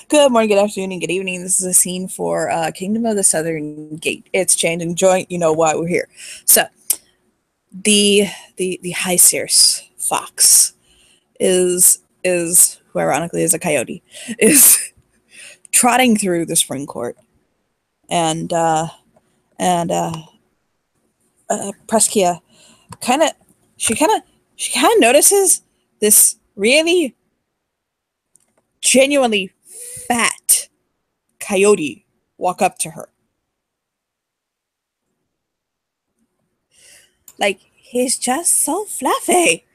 Good morning, good afternoon, and good evening. This is a scene for Kingdom of the Southern Gate. It's changing joint. You know why we're here. So the High Seers fox is who ironically is a coyote is trotting through the spring court, and Preskia kind of she kind of notices this really genuinely fat coyote walk up to her. Like, he's just so fluffy.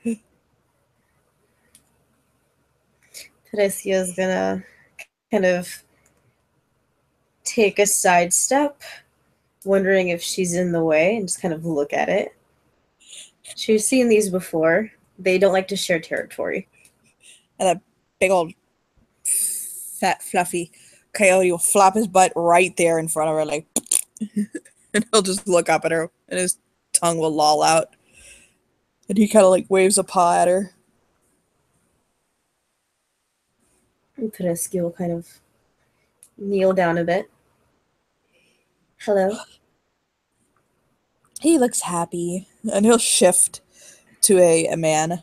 Teresia is gonna kind of take a sidestep, wondering if she's in the way, and just kind of look at it. She's seen these before. They don't like to share territory. And a big old fat fluffy coyote will flop his butt right there in front of her, like, and he'll just look up at her, and his tongue will loll out, and he kind of like waves a paw at her. And Teresia will kind of kneel down a bit. Hello. He looks happy, and he'll shift to a man.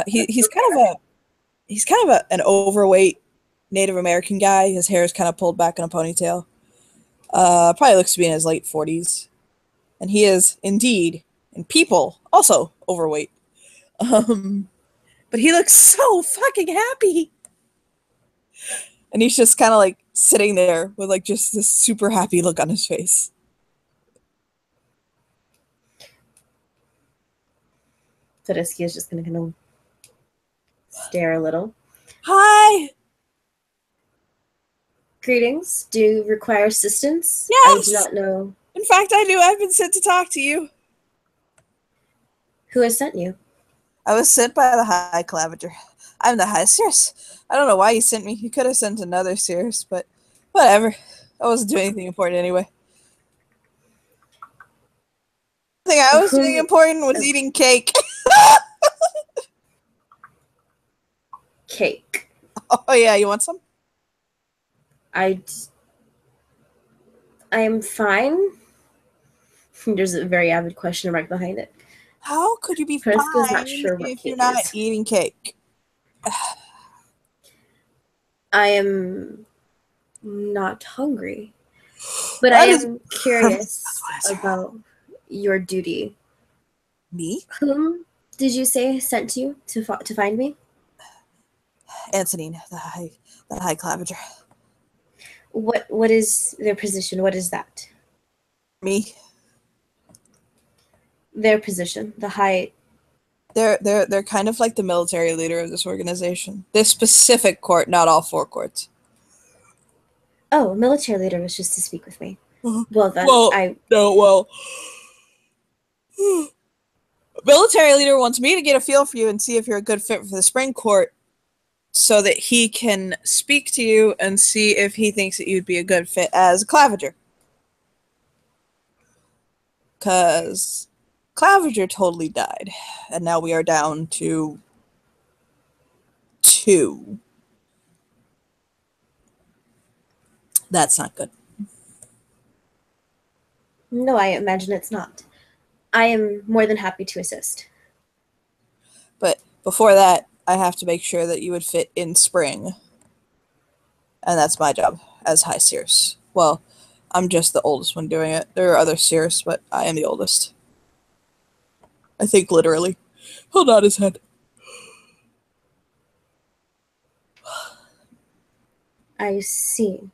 He's kind of an overweight Native American guy. His hair is kind of pulled back in a ponytail. Probably looks to be in his late 40s, and he is indeed, in people, also overweight. Um, but he looks so fucking happy, and he's just kind of like sitting there with like just this super happy look on his face. Teresia is just gonna kind of stare a little. Hi. Greetings. Do you require assistance? Yes. I do not know. In fact, I do. I've been sent to talk to you. Who has sent you? I was sent by the High Clavager. I'm the High Seers. I don't know why you sent me. You could have sent another Seers, but whatever. I wasn't doing anything important anyway. The thing I was doing important was eating cake. Cake. Oh yeah, you want some? I am fine. There's a very avid question mark behind it. How could you be Preska's fine not sure what if you're cake not is. eating cake? I am not hungry, but I am curious about your duty. Me? Whom did you say sent you to find me? Antonine, the High Clavager. What is their position? What is that? Me? Their position, the High. They're kind of like the military leader of this organization. This specific court, not all four courts. Oh, military leader wishes to speak with me. Well then, military leader wants me to get a feel for you and see if you're a good fit for the spring court, so that he can speak to you and see if he thinks that you'd be a good fit as a Clavager. Because Clavager totally died, and now we are down to 2. That's not good. No, I imagine it's not. I am more than happy to assist. But before that, I have to make sure that you would fit in spring. And that's my job as High Seers. Well, I'm just the oldest one doing it. There are other Seers, but I am the oldest. I think literally. He'll nod his head. I see.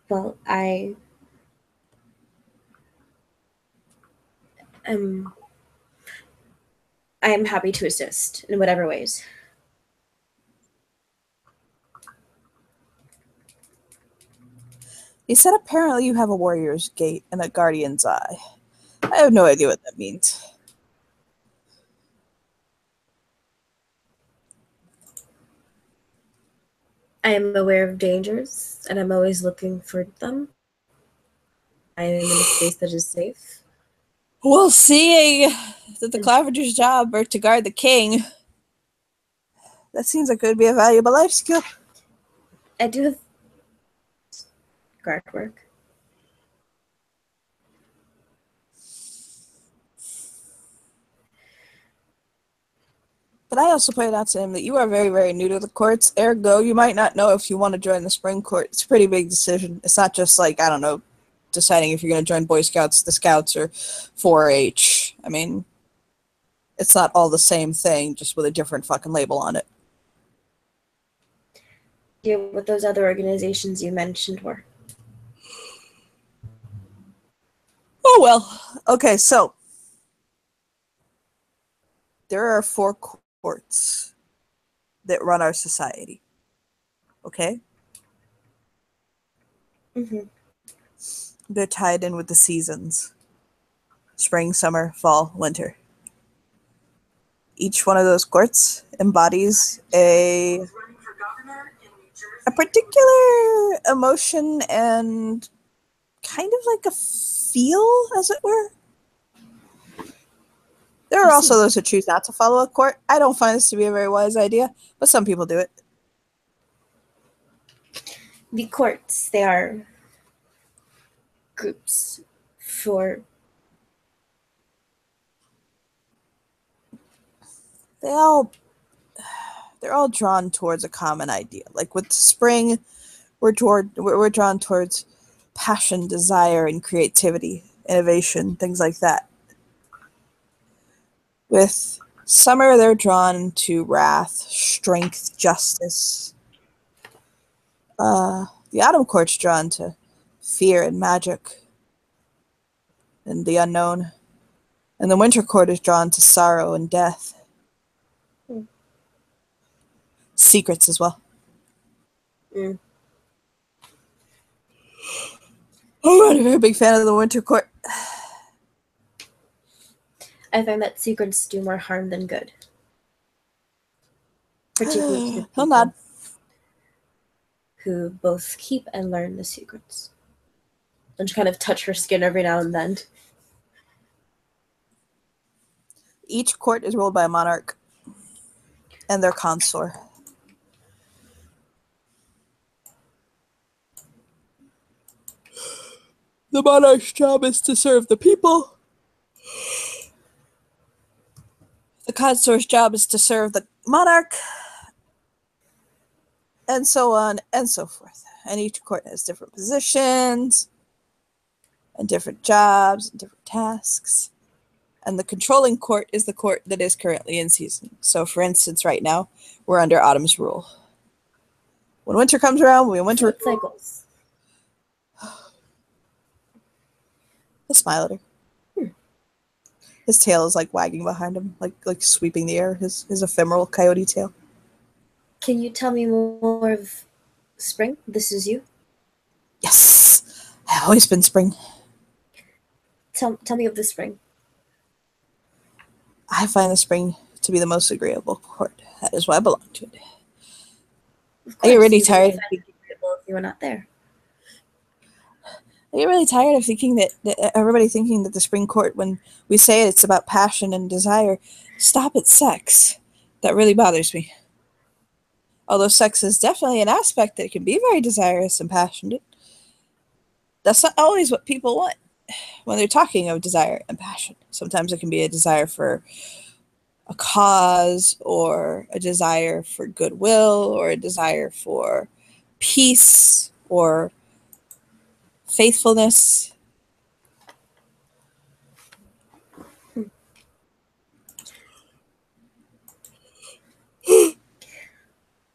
Well, I am happy to assist in whatever ways. He said apparently you have a warrior's gait and a guardian's eye. I have no idea what that means. I am aware of dangers, and I'm always looking for them. I am in a space that is safe. Well, seeing that the Clavager's job are to guard the king, That seems like it would be a valuable life skill. I do have guard work. But I also pointed out to him that you are very, very new to the courts. Ergo, you might not know if you want to join the spring court. It's a pretty big decision. It's not just like, I don't know, deciding if you're going to join Boy Scouts, the Scouts, or 4-H. I mean, it's not all the same thing, just with a different fucking label on it. Yeah, what those other organizations you mentioned were. Oh, well. Okay, so there are 4 courts that run our society. Okay? Mm-hmm. They're tied in with the seasons. Spring, summer, fall, winter. Each one of those courts embodies a particular emotion and kind of like a feel, as it were. There are also those who choose not to follow a court. I don't find this to be a very wise idea, but some people do it. The courts, they are groups for... They're all drawn towards a common idea. Like with spring, we're drawn towards passion, desire, and creativity, innovation, things like that. With summer, they're drawn to wrath, strength, justice. The autumn court's drawn to fear and magic and the unknown. And the winter court is drawn to sorrow and death. Secrets as well. Mm. Oh, I'm a very big fan of the winter court. I find that secrets do more harm than good. Particularly to the He'll nod. Who both keep and learn the secrets. And just kind of touch her skin every now and then. Each court is ruled by a monarch and their consort. The monarch's job is to serve the people. The consort's job is to serve the monarch. And so on and so forth. And each court has different positions and different jobs and different tasks. And the controlling court is the court that is currently in season. So, for instance, right now, we're under autumn's rule. When winter comes around, we winter cycles. He'll smile at her. His tail is like wagging behind him, like sweeping the air. His ephemeral coyote tail. Can you tell me more of spring? This is you? Yes, I've always been spring. Tell me of the spring. I find the spring to be the most agreeable court. That is why I belong to it. Are you really tired? If you were not there. I get really tired of thinking that everybody thinking that the spring court, when we say it's about passion and desire, stop at sex. That really bothers me. Although sex is definitely an aspect that can be very desirous and passionate, that's not always what people want when they're talking of desire and passion. Sometimes it can be a desire for a cause, or a desire for goodwill, or a desire for peace, or faithfulness.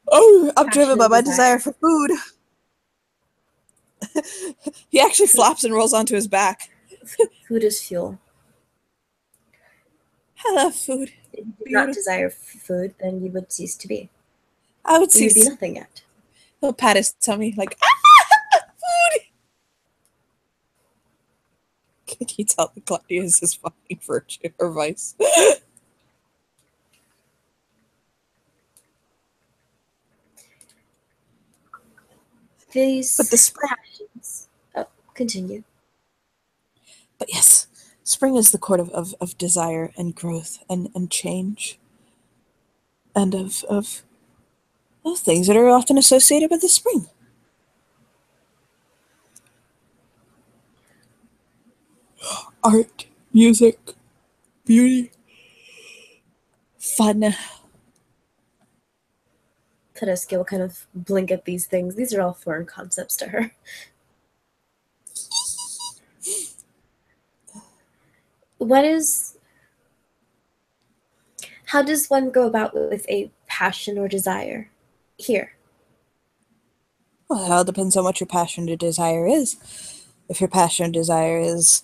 Oh, I'm driven by my desire for food. He actually flops and rolls onto his back. Food is fuel. I love food. If you did not desire food, then you would cease to be. I would cease. You would be nothing yet. He'll pat his tummy like, food! Can you tell that Claudia is his fucking virtue or vice? These but the spring. Passions. Oh, continue. But yes, spring is the court of desire and growth and change. And of Well, things that are often associated with the spring. Art, music, beauty, fun. Tedeschi will kind of blink at these things. These are all foreign concepts to her. What is. How does one go about with a passion or desire? Here. Well, it all depends on what your passion or desire is. If your passion or desire is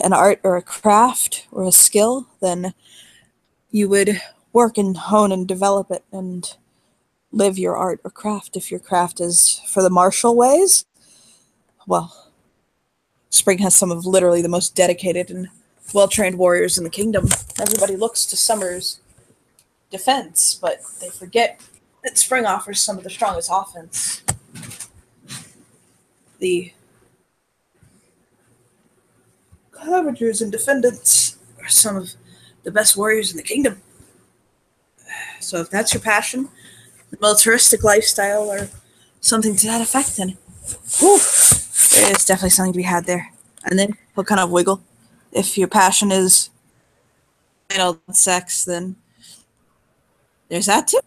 an art or a craft or a skill, then you would work and hone and develop it and live your art or craft. If your craft is for the martial ways, well, Spring has some of literally the most dedicated and well-trained warriors in the kingdom. Everybody looks to Summer's defense, but they forget that Spring offers some of the strongest offense. The Cabagers and defendants are some of the best warriors in the kingdom. So if that's your passion, the militaristic lifestyle or something to that effect, then whew, there is definitely something to be had there. And then he'll kind of wiggle. If your passion is sex, then there's that too.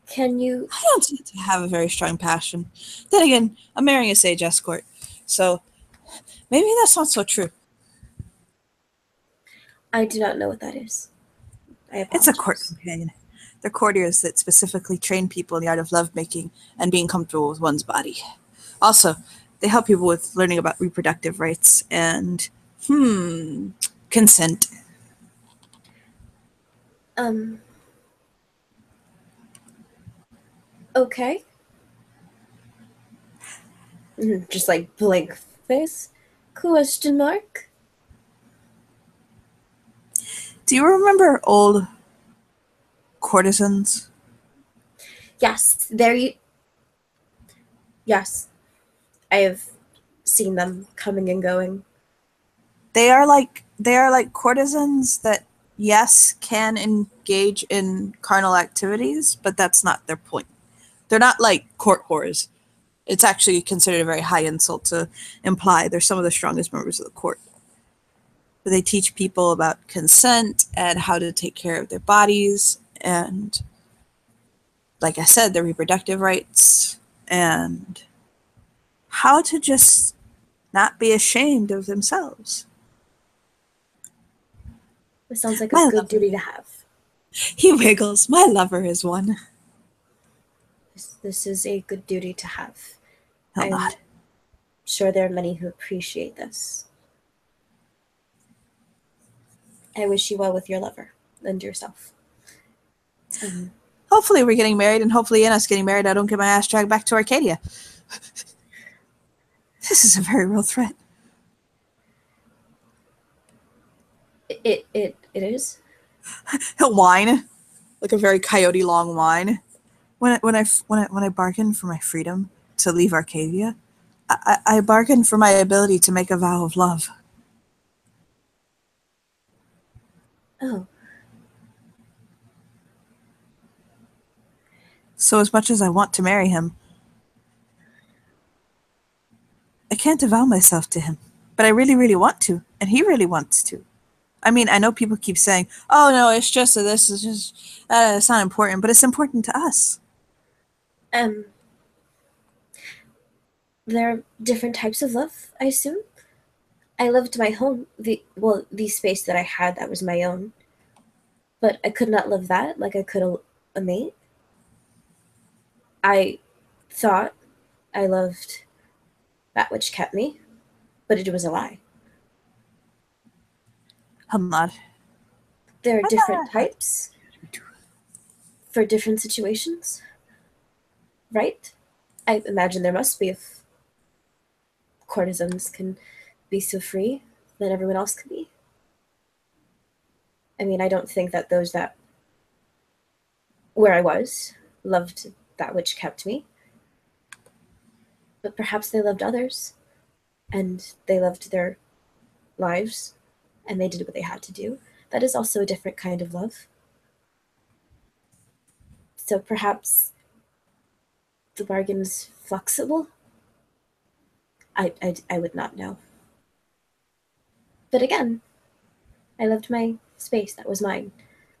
Can you. I don't tend to have a very strong passion. Then again, I'm marrying a sage escort, so maybe that's not so true. I do not know what that is. I It's a court apologize. companion. They're courtiers that specifically train people in the art of lovemaking and being comfortable with one's body. Also, they help people with learning about reproductive rights and, consent. Um, okay. Just like blank face. Question mark? Do you remember old courtesans? Yes, there you. Yes, I have seen them coming and going. They are like courtesans that yes can engage in carnal activities, but that's not their point. They're not like court whores. It's actually considered a very high insult to imply they're some of the strongest members of the court. But they teach people about consent and how to take care of their bodies and, like I said, their reproductive rights and how to just not be ashamed of themselves. It sounds like a My good lover, duty to have. he wiggles. My lover is one. This is a good duty to have. He'll I'm nod. sure there are many who appreciate this. I wish you well with your lover and yourself. Hopefully we're getting married, and hopefully in us getting married, I don't get my ass dragged back to Arcadia. This is a very real threat. It is. He'll whine, like a very coyote long whine. When I bargain for my freedom to leave Arcadia, I bargain for my ability to make a vow of love. Oh, So as much as I want to marry him, I can't avow myself to him. But I really, really want to, and he really wants to. I mean, I know people keep saying, "Oh no, it's just this is just it's not important," but it's important to us. um, there are different types of love, I assume. I loved my home, the space that I had that was my own, but I could not love that like I could a mate. I thought I loved that which kept me, but it was a lie. I'm not. There are I'm different not. types for different situations, right? I imagine there must be if courtesans can be so free that everyone else can be. I mean, I don't think that those that where I was loved that which kept me, but perhaps they loved others and they loved their lives and they did what they had to do. that is also a different kind of love. So perhaps the bargain is flexible? I would not know. But again, I loved my space. That was mine.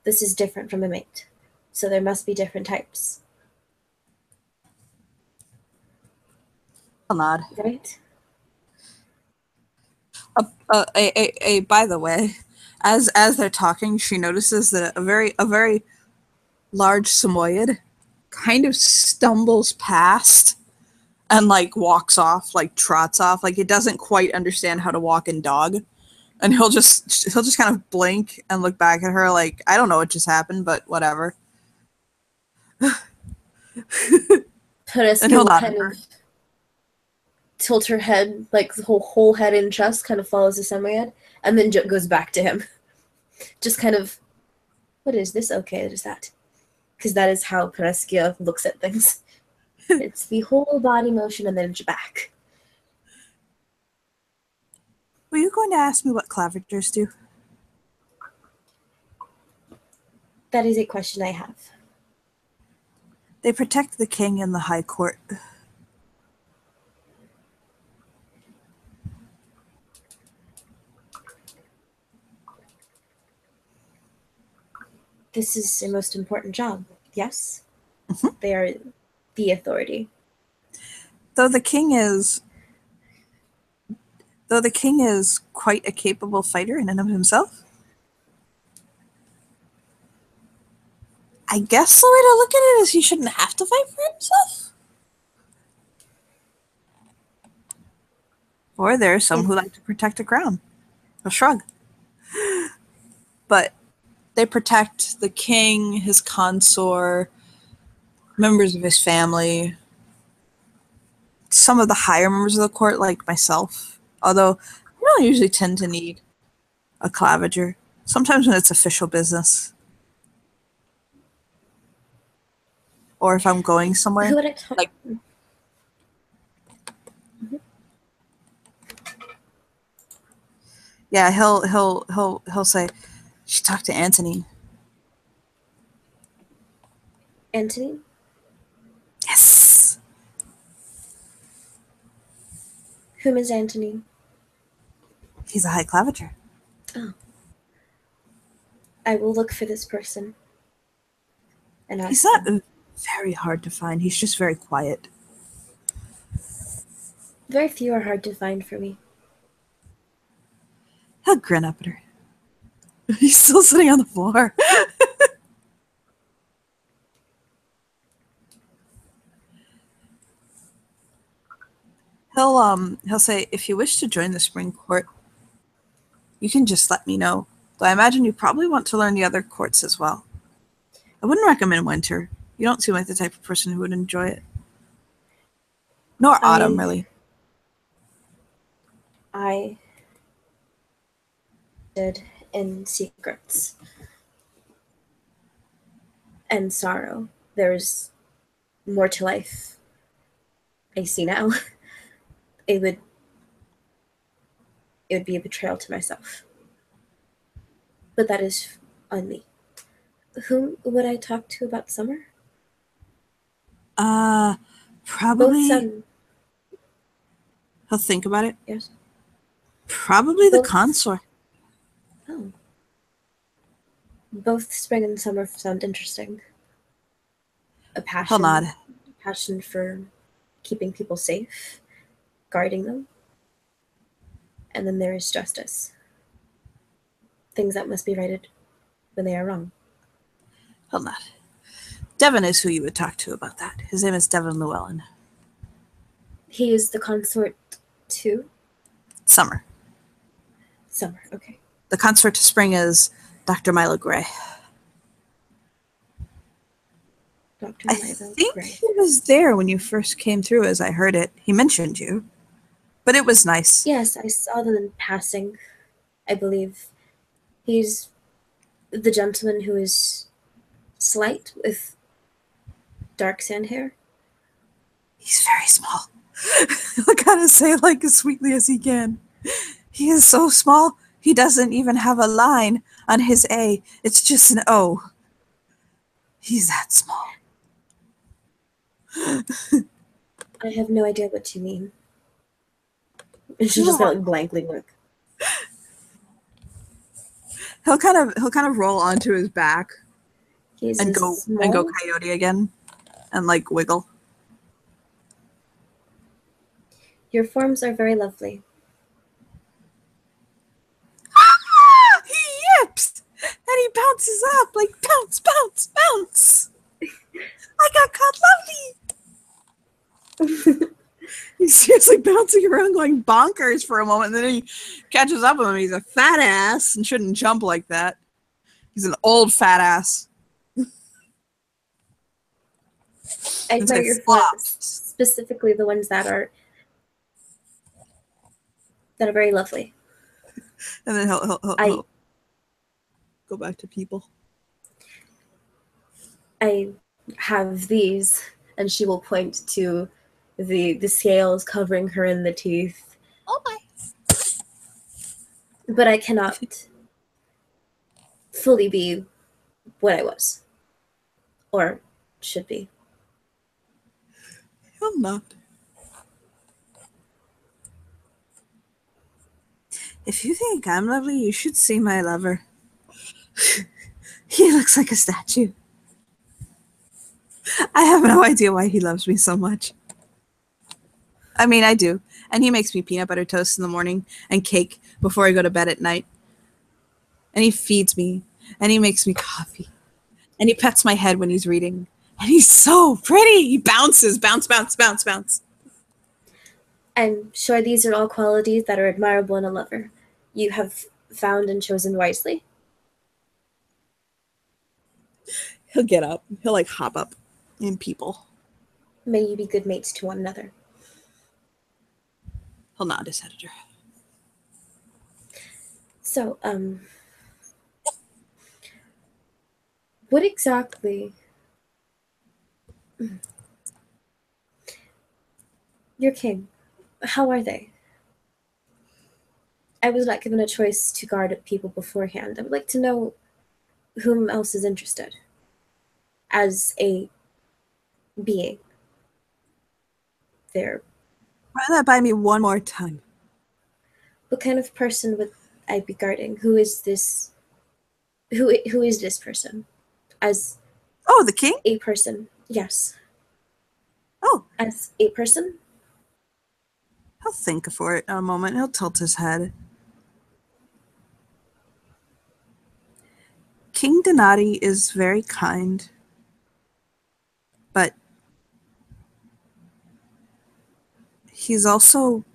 This is different from a mate. So there must be different types. I'll nod. Right? By the way, as they're talking, she notices that a very large Samoyed kind of stumbles past and like walks off, like trots off, like it doesn't quite understand how to walk in dog. And he'll just kind of blink and look back at her like, I don't know what just happened, but whatever. And Pereska he'll will nod kind at her. of tilt her head, like the whole head and chest kind of follows the Samoyed, and then goes back to him. Just kind of, what is this? Okay, it is that. Because that is how Pereskia looks at things. It's the whole body motion and then it's back. Were you going to ask me what clavigers do? That is a question I have. They protect the king and the high court. This is a most important job, yes? Mhm. They are the authority. Though the king is quite a capable fighter in and of himself, I guess the way to look at it is he shouldn't have to fight for himself. Or there are some who like to protect a crown. A shrug. But they protect the king, his consort, members of his family, some of the higher members of the court, like myself. Although I don't usually tend to need a claviger. Sometimes when it's official business. Or if I'm going somewhere. Who would I talk? Like, yeah, he'll say, she talked to Antony. Antony? Yes. Whom is Antony? He's a high claviger. Oh. I will look for this person. And ask He's not them. very hard to find. He's just very quiet. Very few are hard to find for me. He'll grin up at her. He's still sitting on the floor. He'll say, if you wish to join the spring court, you can just let me know. Though I imagine you probably want to learn the other courts as well. I wouldn't recommend winter. You don't seem like the type of person who would enjoy it. Nor autumn, really. I did in secrets and sorrow. There's more to life. I see now. It would be a betrayal to myself. But that is on me. Whom would I talk to about summer? Probably. Both He'll think about it. yes. Probably the Both. consort. Oh. Both spring and summer sound interesting. A He'll nod. passion for keeping people safe, guarding them. And then there is justice. Things that must be righted when they are wrong. He'll nod. Devon is who you would talk to about that. His name is Devon Llewellyn. He is the consort to Summer. summer. Okay. The consort to spring is Dr. Milo Gray. Dr. I Milo think Gray. he was there when you first came through, as I heard it. He mentioned you. But it was nice. Yes, I saw them in passing. I believe he's the gentleman who is slight with dark sand hair. He's very small. I gotta say, like, as sweetly as he can. He is so small, He doesn't even have a line on his A. It's just an O. He's that small. I have no idea what you mean. And she just kind of blankly look. He'll kind of roll onto his back He's and go coyote again and like wiggle. Your forms are very lovely. He yips and he bounces up like bounce, bounce, bounce. I got caught lovely. He's seriously bouncing around going bonkers for a moment, and then he catches up with him. He's a fat ass and shouldn't jump like that. He's an old fat ass. I thought your forms, specifically the ones that are very lovely. And then he'll go back to people. I have these, and she will point to the scales covering her in the teeth. Oh my! But I cannot fully be what I was, or should be. I'm not. If you think I'm lovely, you should see my lover. He looks like a statue. I have no idea why he loves me so much. I mean, I do. And he makes me peanut butter toast in the morning and cake before I go to bed at night. And he feeds me. And he makes me coffee. And he pets my head when he's reading. And he's so pretty. He bounces. Bounce, bounce, bounce, bounce. I'm sure these are all qualities that are admirable in a lover. You have found and chosen wisely. He'll get up. He'll like hop up in people. May you be good mates to one another. He'll nod his head at her. So, what exactly... Your king, how are they? I was not given a choice to guard people beforehand. I would like to know whom else is interested as a being. There. Run that by me one more time. What kind of person would I be guarding? Who is this? Who is this person? As the king? A person, yes. Oh, as a person. He'll think for it a moment. He'll tilt his head. King Donati is very kind, but he's also...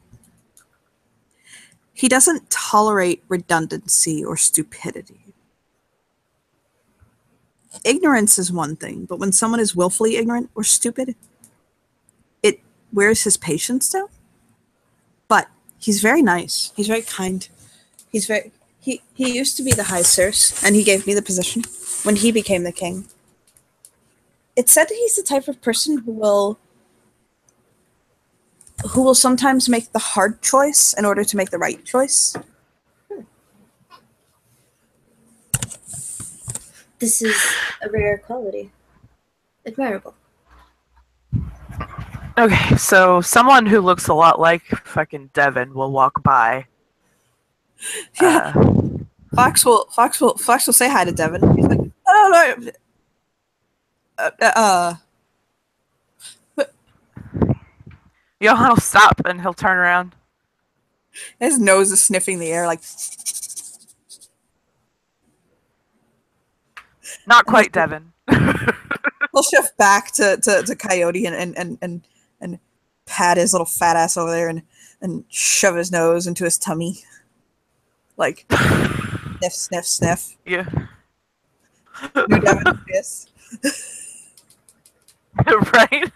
He doesn't tolerate redundancy or stupidity. Ignorance is one thing, but when someone is willfully ignorant or stupid, it wears his patience down. But he's very nice. He's very kind. He's very... He used to be the High Circe, and he gave me the position when he became the king. It's said that he's the type of person who will sometimes make the hard choice in order to make the right choice. This is a rare quality. Admirable. Okay, so someone who looks a lot like fucking Devin will walk by. Yeah. Fox will say hi to Devin. He's like, oh no. Johan will stop and he'll turn around. His nose is sniffing the air like... Not quite Devin. He'll shift back to Coyote and pat his little fat ass over there and shove his nose into his tummy. Like, sniff, sniff, sniff. Yeah. New Devin kiss. Right?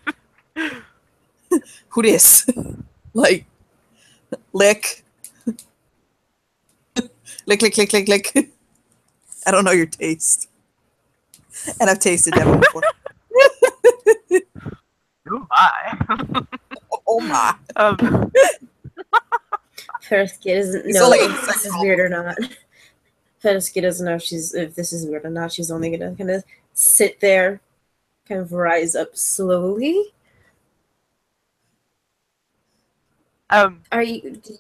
Who dis? Like, lick. Lick, lick, lick, lick, lick. I don't know your taste. And I've tasted Devin before. Oh my. Oh my. Perovsky doesn't He's know only if this is weird or not. Perovsky doesn't know if this is weird or not. She's only gonna kind of sit there, kind of rise up slowly. Do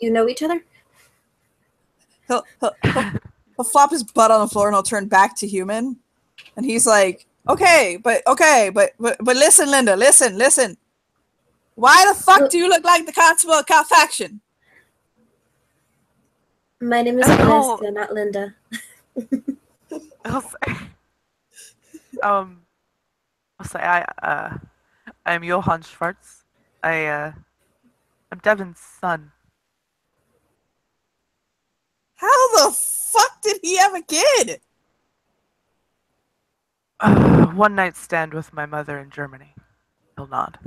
you know each other? He'll flop his butt on the floor and he'll turn back to human, and he's like, okay, but listen, Linda, listen. Why the fuck do you look like the constable of Cat Faction? My name is Perovsky, not Linda. I'll say I'm Johann Schwartz. I'm Devin's son. How the fuck did he have a kid? One night stand with my mother in Germany. He'll nod.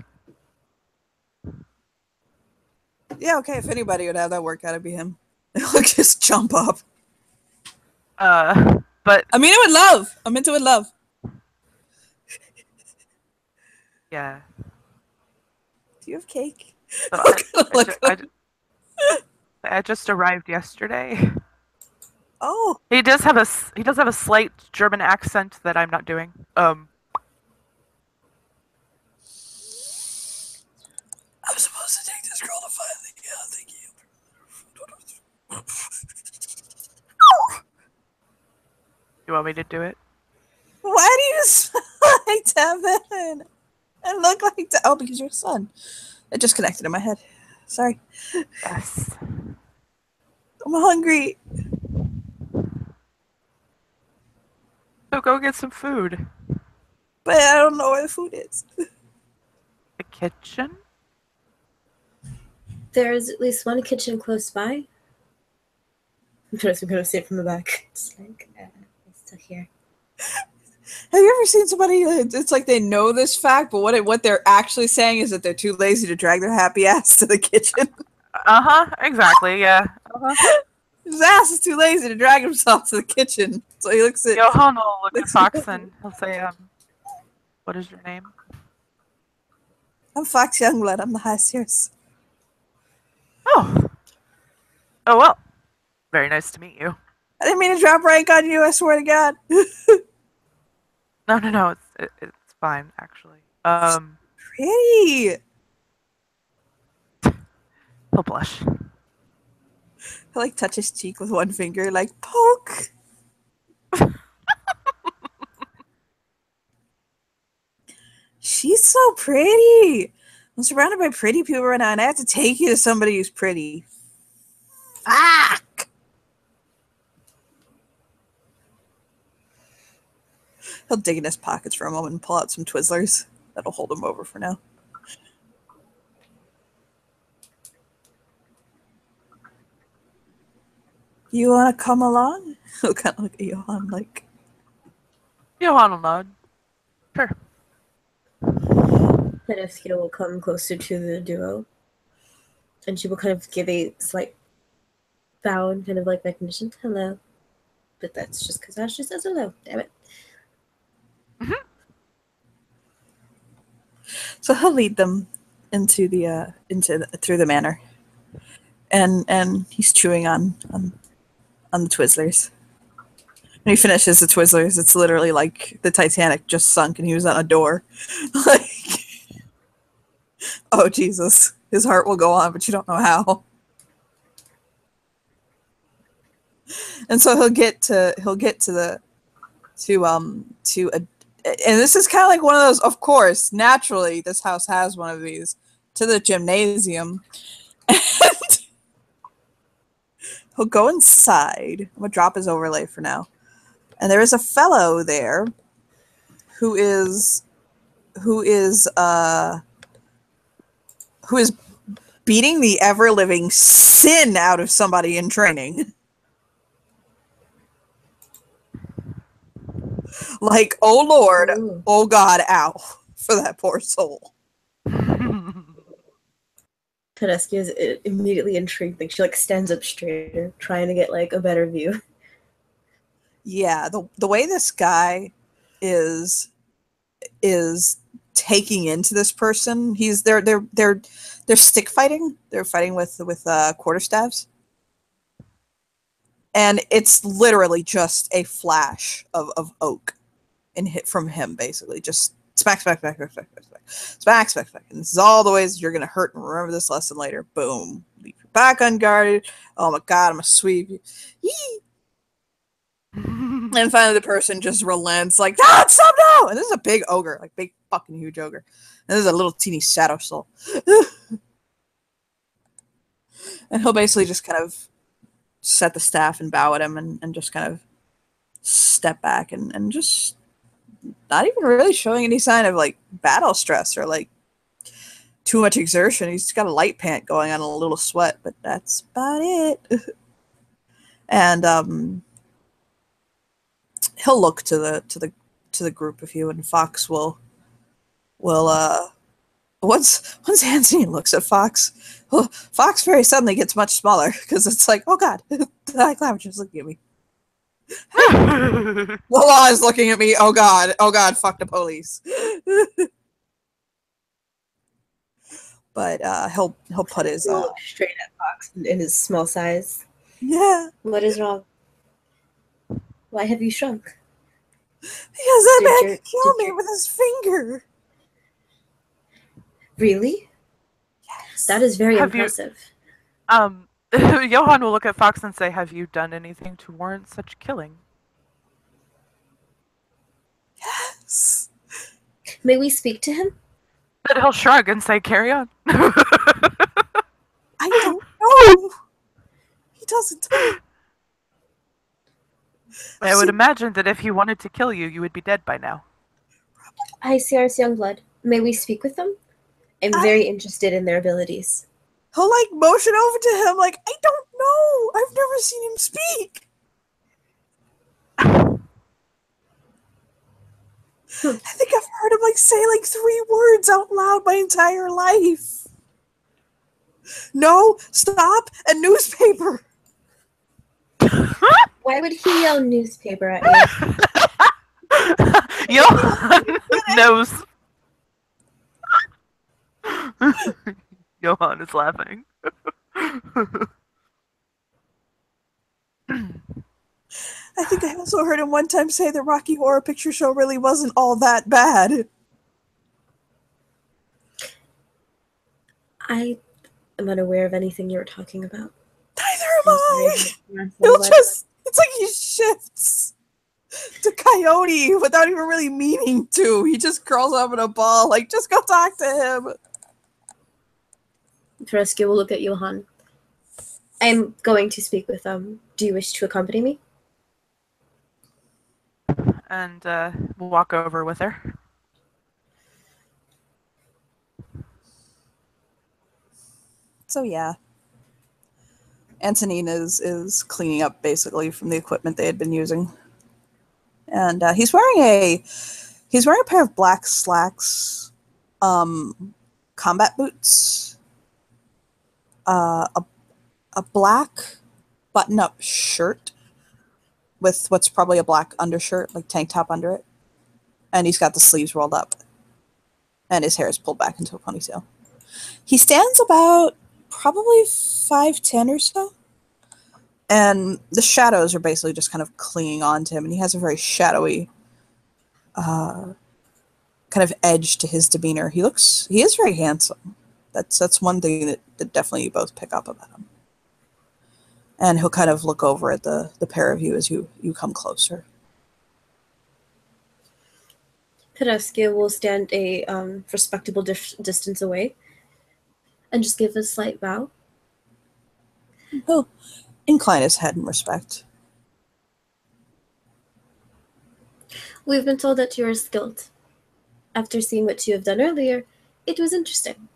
Yeah, okay, if anybody would have that work out, it'd be him. He'll just jump up. But I'm into it, love. I'm into it, love. yeah. Do you have cake? So I just arrived yesterday. Oh. He does have a slight German accent that I'm not doing. I'm supposed to take this girl to finally. Yeah, thank you. You want me to do it? Why do you smell like Devin? And look like oh, because you're a son. It just connected in my head. Sorry. Yes. I'm hungry. So go get some food. But I don't know where the food is. The kitchen? There's at least one kitchen close by. I'm gonna see it from the back. It's like, it's still here. Have you ever seen somebody? It's like they know this fact, but what they're actually saying is that they're too lazy to drag their happy ass to the kitchen. Exactly. Yeah. His ass is too lazy to drag himself to the kitchen, so he looks at. Johan will look at Fox and he'll say, "What is your name?" I'm Fox Youngblood. I'm the High Seers. Oh well. Very nice to meet you. I didn't mean to drop rank on you. I swear to God. No. It's fine actually. Pretty. He'll blush. He'll like touch his cheek with one finger, like poke. She's so pretty. I'm surrounded by pretty people right now, and I have to take you to somebody who's pretty. Fuck. He'll dig in his pockets for a moment and pull out some Twizzlers. That'll hold him over for now. You want to come along? He'll kind of look at Johan like... Johan will nod. Sure. Perovsky will come closer to the duo. And she will kind of give a slight bow and kind of like recognition. Hello. But that's just because Ashley says hello. Damn it. So he'll lead them into the through the manor, and he's chewing on the Twizzlers. When he finishes the Twizzlers, it's literally like the Titanic just sunk and he was on a door. Like, oh Jesus, his heart will go on, but you don't know how. And so he'll get to and this is kind of like one of those, of course, naturally, this house has one of these, to the gymnasium. And he'll go inside. I'm going to drop his overlay for now. And there is a fellow there who is beating the ever-living sin out of somebody in training. Like, oh Lord, Ooh. Oh God, ow, for that poor soul. Perovsky is immediately intrigued. Like she like stands up straighter, trying to get like a better view. Yeah, the way this guy is taking into this person, they're stick fighting. They're fighting with quarterstaffs. And it's literally just a flash of oak and hit from him, basically. Just smack, smack, smack, smack, smack, smack, smack, smack, smack. And this is all the ways you're going to hurt and remember this lesson later. Boom. Leave your back unguarded. Oh my God, I'm going to sweep you. Yee! And finally the person just relents, like, stop now! And this is a big ogre, like big fucking huge ogre. And this is a little teeny shadow soul. And he'll basically just kind of set the staff and bow at him and just kind of step back and just not even really showing any sign of like battle stress or like too much exertion. He's got a light pant going on, a little sweat, but that's about it. And he'll look to the group of you, and Fox will once Anthony looks at Fox, well, Fox very suddenly gets much smaller because it's like, oh God, the High Clamager's looking at me. The law is looking at me. Oh God, fuck the police. But he'll put his He'll look straight at Fox in his small size. yeah. What is wrong? Why have you shrunk? Because that Did man your- killed did me your- with his finger. Really? Yes. That is very Have you- impressive. Johan will look at Fox and say, "Have you done anything to warrant such killing?" Yes. May we speak to him? But he'll shrug and say, "Carry on." I don't know. He doesn't. I would imagine that if he wanted to kill you, you would be dead by now. ICR's Youngblood. May we speak with them? I'm very interested in their abilities. He'll like motion over to him like, I don't know. I've never seen him speak. I think I've heard him like say like 3 words out loud my entire life. No, stop, and newspaper. Why would he yell newspaper at you? Johan knows. Johan is laughing. I think I also heard him one time say the Rocky Horror Picture Show really wasn't all that bad. I am unaware of anything you're talking about. Neither am I. I'm He'll sorry. it's like he shifts to Coyote without even really meaning to. He just curls up in a ball, like, just go talk to him. Tereska will look at Johan. I'm going to speak with them. Do you wish to accompany me? And we'll walk over with her. So yeah. Antonine is cleaning up basically from the equipment they had been using. And he's wearing a pair of black slacks, combat boots, a black button-up shirt with what's probably a black undershirt, like tank top under it. And he's got the sleeves rolled up. And his hair is pulled back into a ponytail. He stands about probably 5'10" or so. And the shadows are basically just kind of clinging on to him. And he has a very shadowy kind of edge to his demeanor. He is very handsome. That's one thing that definitely you both pick up about him. And he'll kind of look over at the pair of you as you come closer. Tereska will stand a respectable distance away and just give a slight bow. He'll incline his head in respect. We've been told that you are skilled. After seeing what you have done earlier, it was interesting.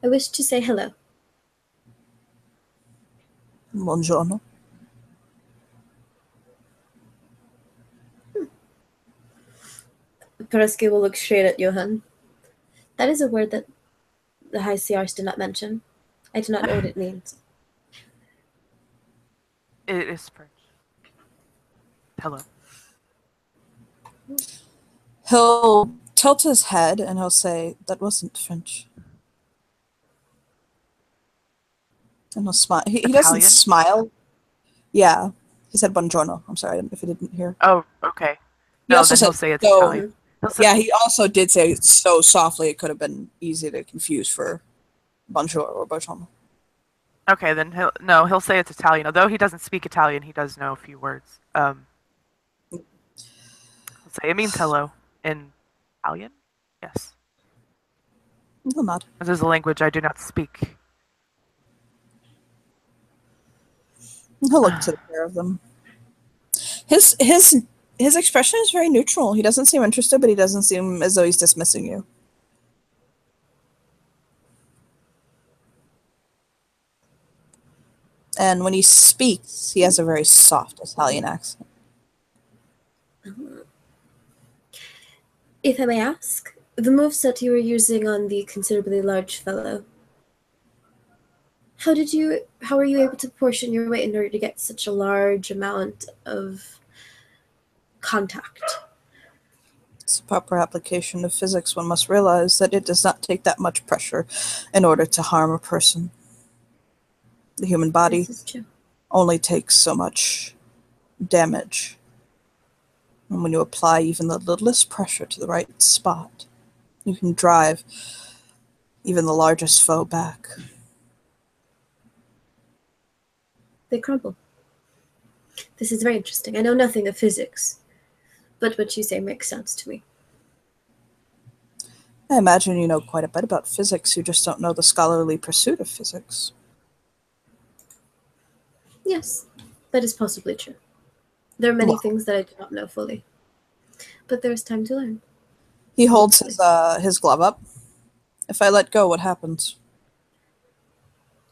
I wish to say hello. Buongiorno. Tereska will look straight at Johan. That is a word that the High CRs did not mention. I do not know what it means. It is French. Hello. He'll tilt his head and he'll say, "That wasn't French." And he'll smile. He doesn't Italian? smile. Yeah, he said buongiorno. I'm sorry if you didn't hear. Oh, okay. He No, also then he'll said say it's so. Italian. He'll say, Yeah, he also did say it so softly it could have been easy to confuse for bonjour or buongiorno. okay, then he'll say it's Italian. Although he doesn't speak Italian, he does know a few words. He'll say it means hello in Italian. Yes, He'll nod. this is a language I do not speak. He'll look to the pair of them. His his his expression is very neutral. He doesn't seem interested, but he doesn't seem as though he's dismissing you. And when he speaks, he has a very soft Italian accent. If I may ask, the moveset you were using on the considerably large fellow, how were you able to portion your weight in order to get such a large amount of contact? It's a proper application of physics. One must realize that it does not take that much pressure in order to harm a person. The human body This is true. only takes so much damage. And when you apply even the littlest pressure to the right spot, you can drive even the largest foe back. They crumble. This is very interesting. I know nothing of physics, but what you say makes sense to me. I imagine you know quite a bit about physics, you just don't know the scholarly pursuit of physics. Yes, that is possibly true. There are many Well. things that I do not know fully, but there is time to learn. He holds his glove up. If I let go, what happens?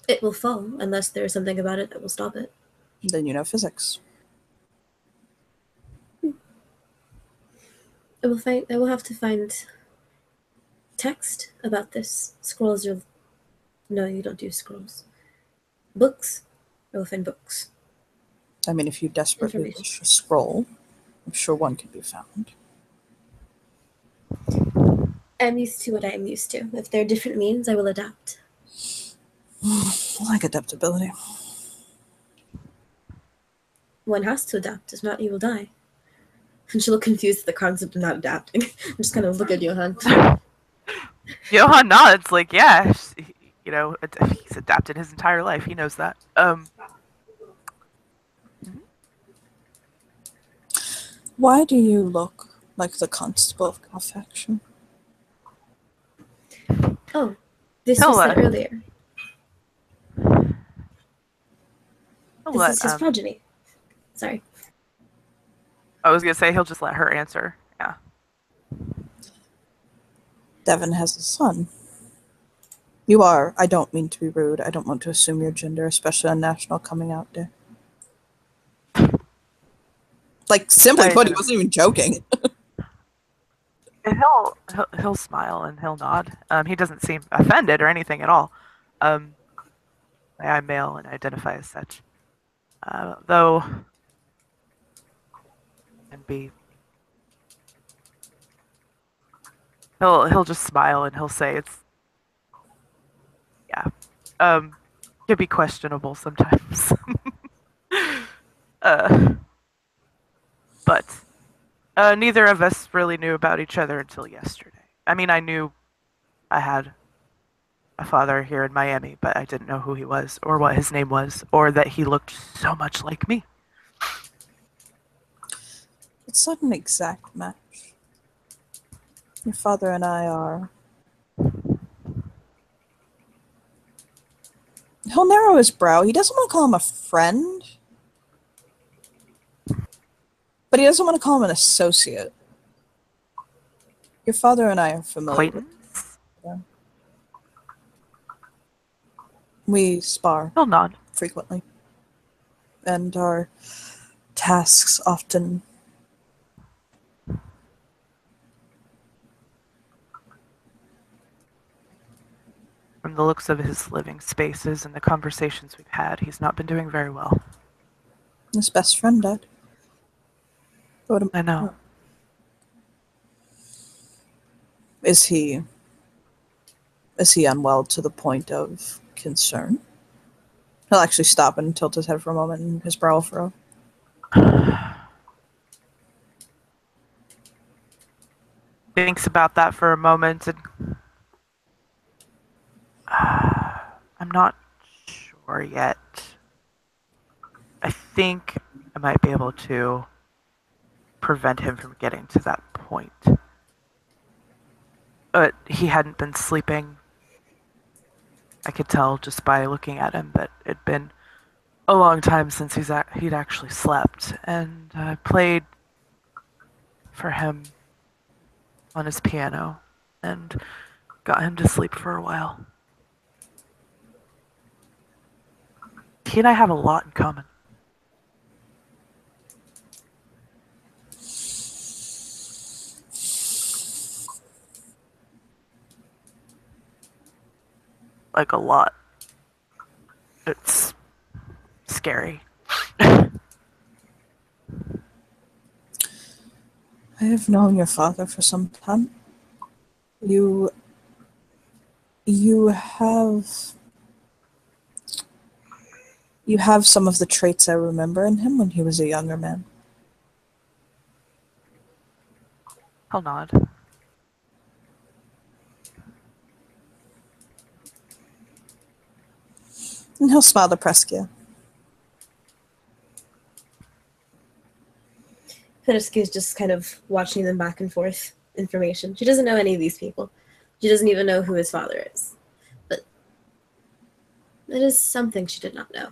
It will fall unless there is something about it that will stop it. Then you know physics. I will have to find text about this. Scrolls are... No, you don't do scrolls. Books? I will find books. I mean, if you desperately Information. wish a scroll, I'm sure one can be found. I'm used to what I am used to. If there are different means, I will adapt. Like adaptability. One has to adapt. If not, you will die. And she'll look confused at the concept of not adapting. I'm just kind of look at Johan. Johan nods like, yeah, you know, he's adapted his entire life. He knows that. Why do you look like the constable of Calfaction? Oh, this He'll was said let- earlier. he'll This let, is his progeny. Sorry. I was gonna say he'll just let her answer. Yeah. Devin has a son. You are. I don't mean to be rude. I don't want to assume your gender, especially on National Coming Out Day. Like, simply I put, he know. wasn't even joking. And he'll smile and he'll nod. He doesn't seem offended or anything at all. I'm male and identify as such. Though, and be. He'll just smile and he'll say it's. Yeah. Could be questionable sometimes. But neither of us really knew about each other until yesterday. I mean, I knew I had a father here in Miami, but I didn't know who he was or what his name was or that he looked so much like me. It's not an exact match. Your father and I are... He'll narrow his brow. He doesn't want to call him a friend. But he doesn't want to call him an associate. Your father and I are familiar with Acquaintance? them. We spar He'll nod. frequently. And our tasks often... From the looks of his living spaces and the conversations we've had, he's not been doing very well. His best friend died. I know. Is he unwell to the point of concern? He'll actually stop and tilt his head for a moment, and his brow will furrow. Thinks about that for a moment, and I'm not sure yet. I think I might be able to prevent him from getting to that point. But he hadn't been sleeping. I could tell just by looking at him that it'd been a long time since he'd actually slept, and I played for him on his piano and got him to sleep for a while. He and I have a lot in common. Like a lot. It's scary. I have known your father for some time. You have some of the traits I remember in him when he was a younger man. I'll nod. And he'll smile to Preskia. Penisky is just kind of watching them back and forth information. She doesn't know any of these people. She doesn't even know who his father is. But it is something she did not know.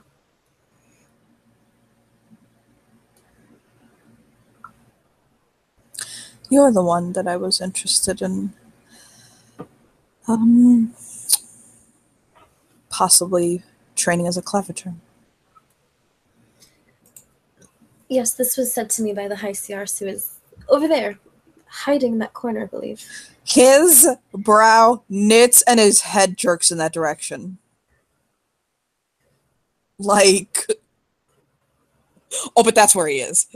You're the one that I was interested in possibly training as a clavicher. Yes, this was said to me by the High Ciars, who is over there, hiding in that corner, I believe. His brow knits and his head jerks in that direction. Like, oh, but that's where he is.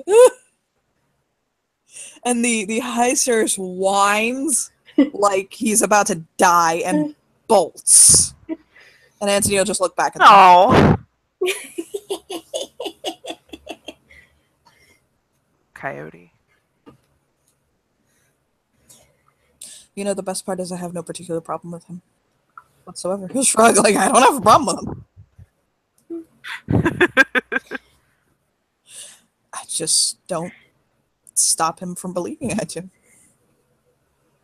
And the High Ciars whines like he's about to die and bolts. And Anthony will just look back at them. Oh. Coyote. You know, the best part is I have no particular problem with him whatsoever. He'll shrug like, I don't have a problem with him. I just don't stop him from believing I do.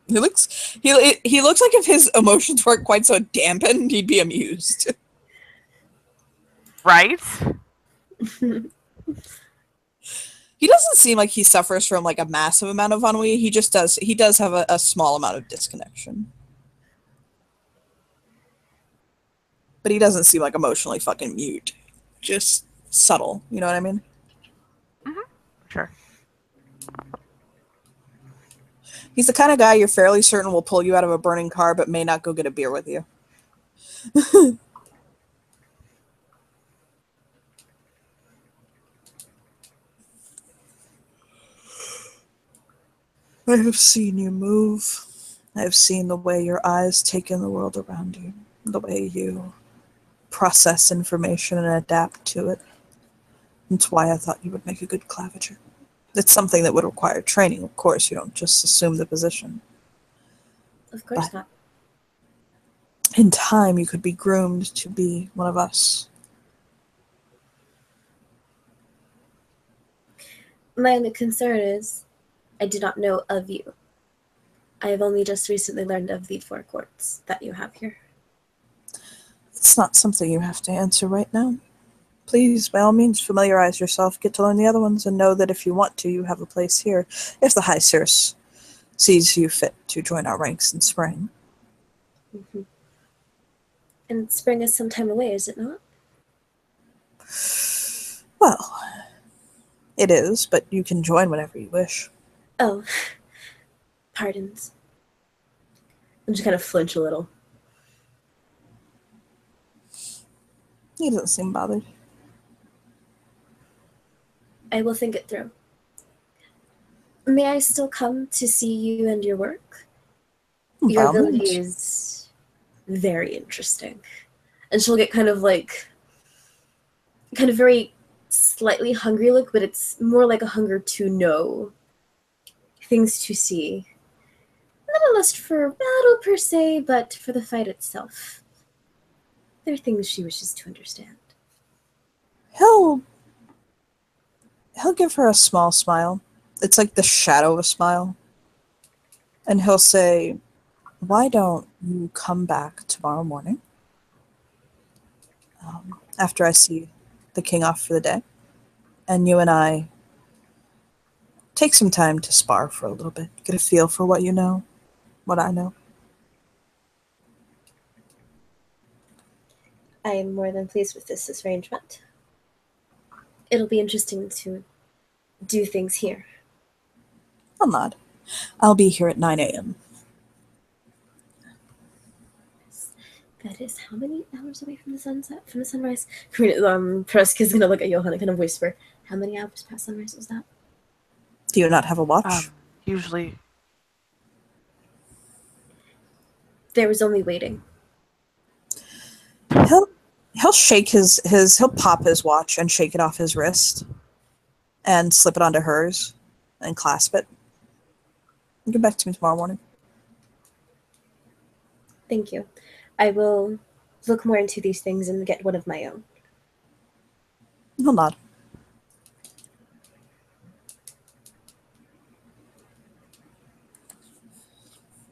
He looks like if his emotions weren't quite so dampened, he'd be amused. Right? He doesn't seem like he suffers from like a massive amount of ennui. He does have a small amount of disconnection. But he doesn't seem like emotionally fucking mute. Just subtle, you know what I mean? Mm-hmm. Sure. He's the kind of guy you're fairly certain will pull you out of a burning car but may not go get a beer with you. I have seen you move. I have seen the way your eyes take in the world around you, the way you process information and adapt to it. That's why I thought you would make a good clavicher. It's something that would require training, of course. You don't just assume the position. Of course not. In time, you could be groomed to be one of us. My only concern is I do not know of you. I have only just recently learned of the 4 courts that you have here. It's not something you have to answer right now. Please, by all means, familiarize yourself, get to learn the other ones, and know that if you want to, you have a place here, if the High Circe sees you fit to join our ranks in spring. Mm-hmm. And spring is some time away, is it not? Well, it is, but you can join whenever you wish. Oh, pardons. I'm just kind of flinch a little. He doesn't seem bothered. I will think it through. May I still come to see you and your work? Your ability is very interesting. And she'll get kind of like kind of very slightly hungry look, but it's more like a hunger to know, things to see. Not a lust for battle per se, but for the fight itself. There are things she wishes to understand. He'll give her a small smile. It's like the shadow of a smile. And he'll say, "Why don't you come back tomorrow morning? After I see the king off for the day. And you and I take some time to spar for a little bit. Get a feel for what you know, what I know." I am more than pleased with this arrangement. It'll be interesting to do things here. I'll nod. I'll be here at 9 a.m. That is how many hours away from the sunset? From the sunrise? Preska's gonna look at Johann and kind of whisper, "How many hours past sunrise was that?" Do you not have a watch? Usually, There was only waiting. He'll shake he'll pop his watch and shake it off his wrist and slip it onto hers and clasp it. Get back to me tomorrow morning. Thank you. I will look more into these things and get one of my own. He'll nod.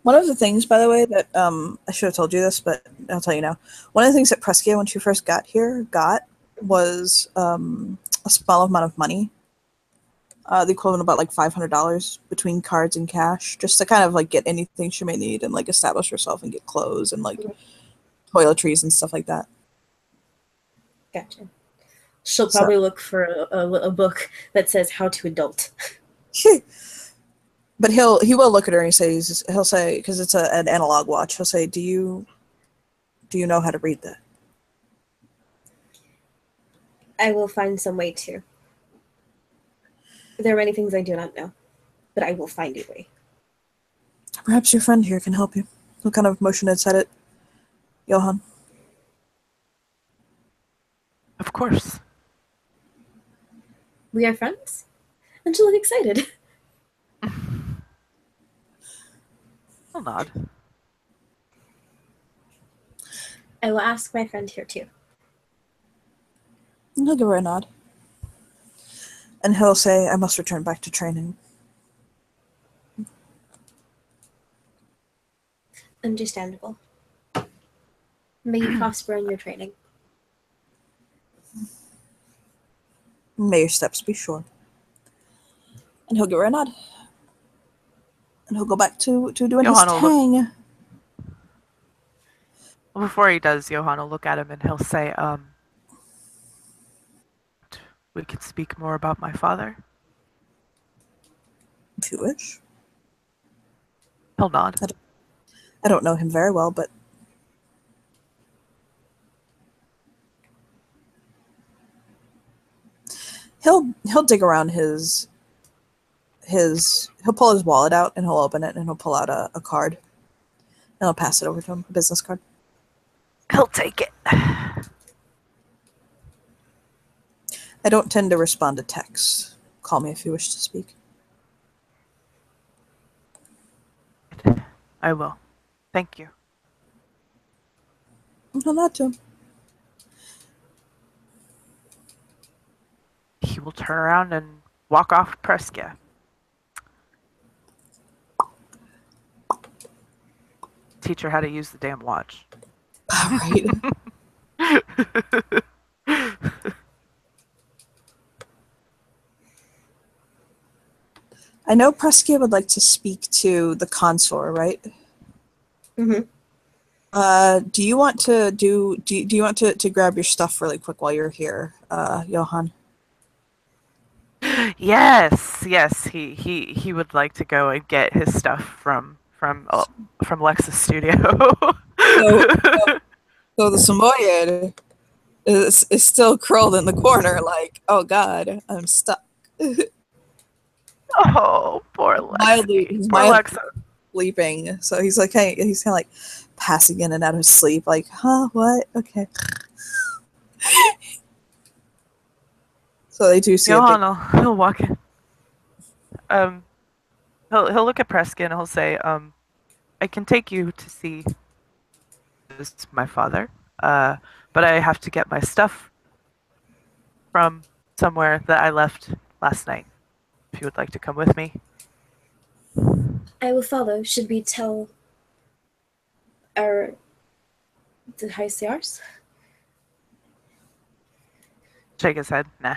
One of the things, by the way, that I should have told you this, but I'll tell you now. One of the things that Preskia, when she first got here, got was a small amount of money, the equivalent of about like $500 between cards and cash, just to kind of like get anything she may need and like establish herself and get clothes and like toiletries and stuff like that. Gotcha. She'll probably look for a book that says "How to Adult." But he will look at her and he'll say, because it's an analog watch, he'll say, do you know how to read that? I will find some way to. There are many things I do not know, but I will find a way. Perhaps your friend here can help you. He'll kind of motion his head at Johann. of course. We are friends? And she'll look excited. I'll nod. I will ask my friend here too. And he'll give her a nod. And he'll say, I must return back to training. Understandable. May you prosper in your training. May your steps be sure. And he'll give her a nod. And he'll go back to doing his tang. Before he does, Johann will look at him and he'll say, we could speak more about my father. If you wish. He'll nod. I don't know him very well, but he'll dig around he'll pull his wallet out and he'll open it and he'll pull out a card. And he'll pass it over to him, a business card. He'll take it. I don't tend to respond to texts. Call me if you wish to speak. I will. Thank you. No, not to him. He will turn around and walk off with Preskia. Teach her how to use the damn watch. All right. I know Preskia would like to speak to the consort, right? Mm-hmm. Do you want to do you want to grab your stuff really quick while you're here, Johann? Yes. He would like to go and get his stuff from Lex's studio. So the Samoyed is still curled in the corner, like, oh god, I'm stuck. Oh, poor Lex. He's Poor Lex. Sleeping, so he's like, hey, he's kind of like passing in and out of sleep, like, huh, what? Okay. So they do see a Johan, big... he'll walk in. He'll look at Preskin and he'll say, I can take you to see my father, but I have to get my stuff from somewhere that I left last night. If you would like to come with me. I will follow. Should we tell the high CRs? Shake his head. Nah.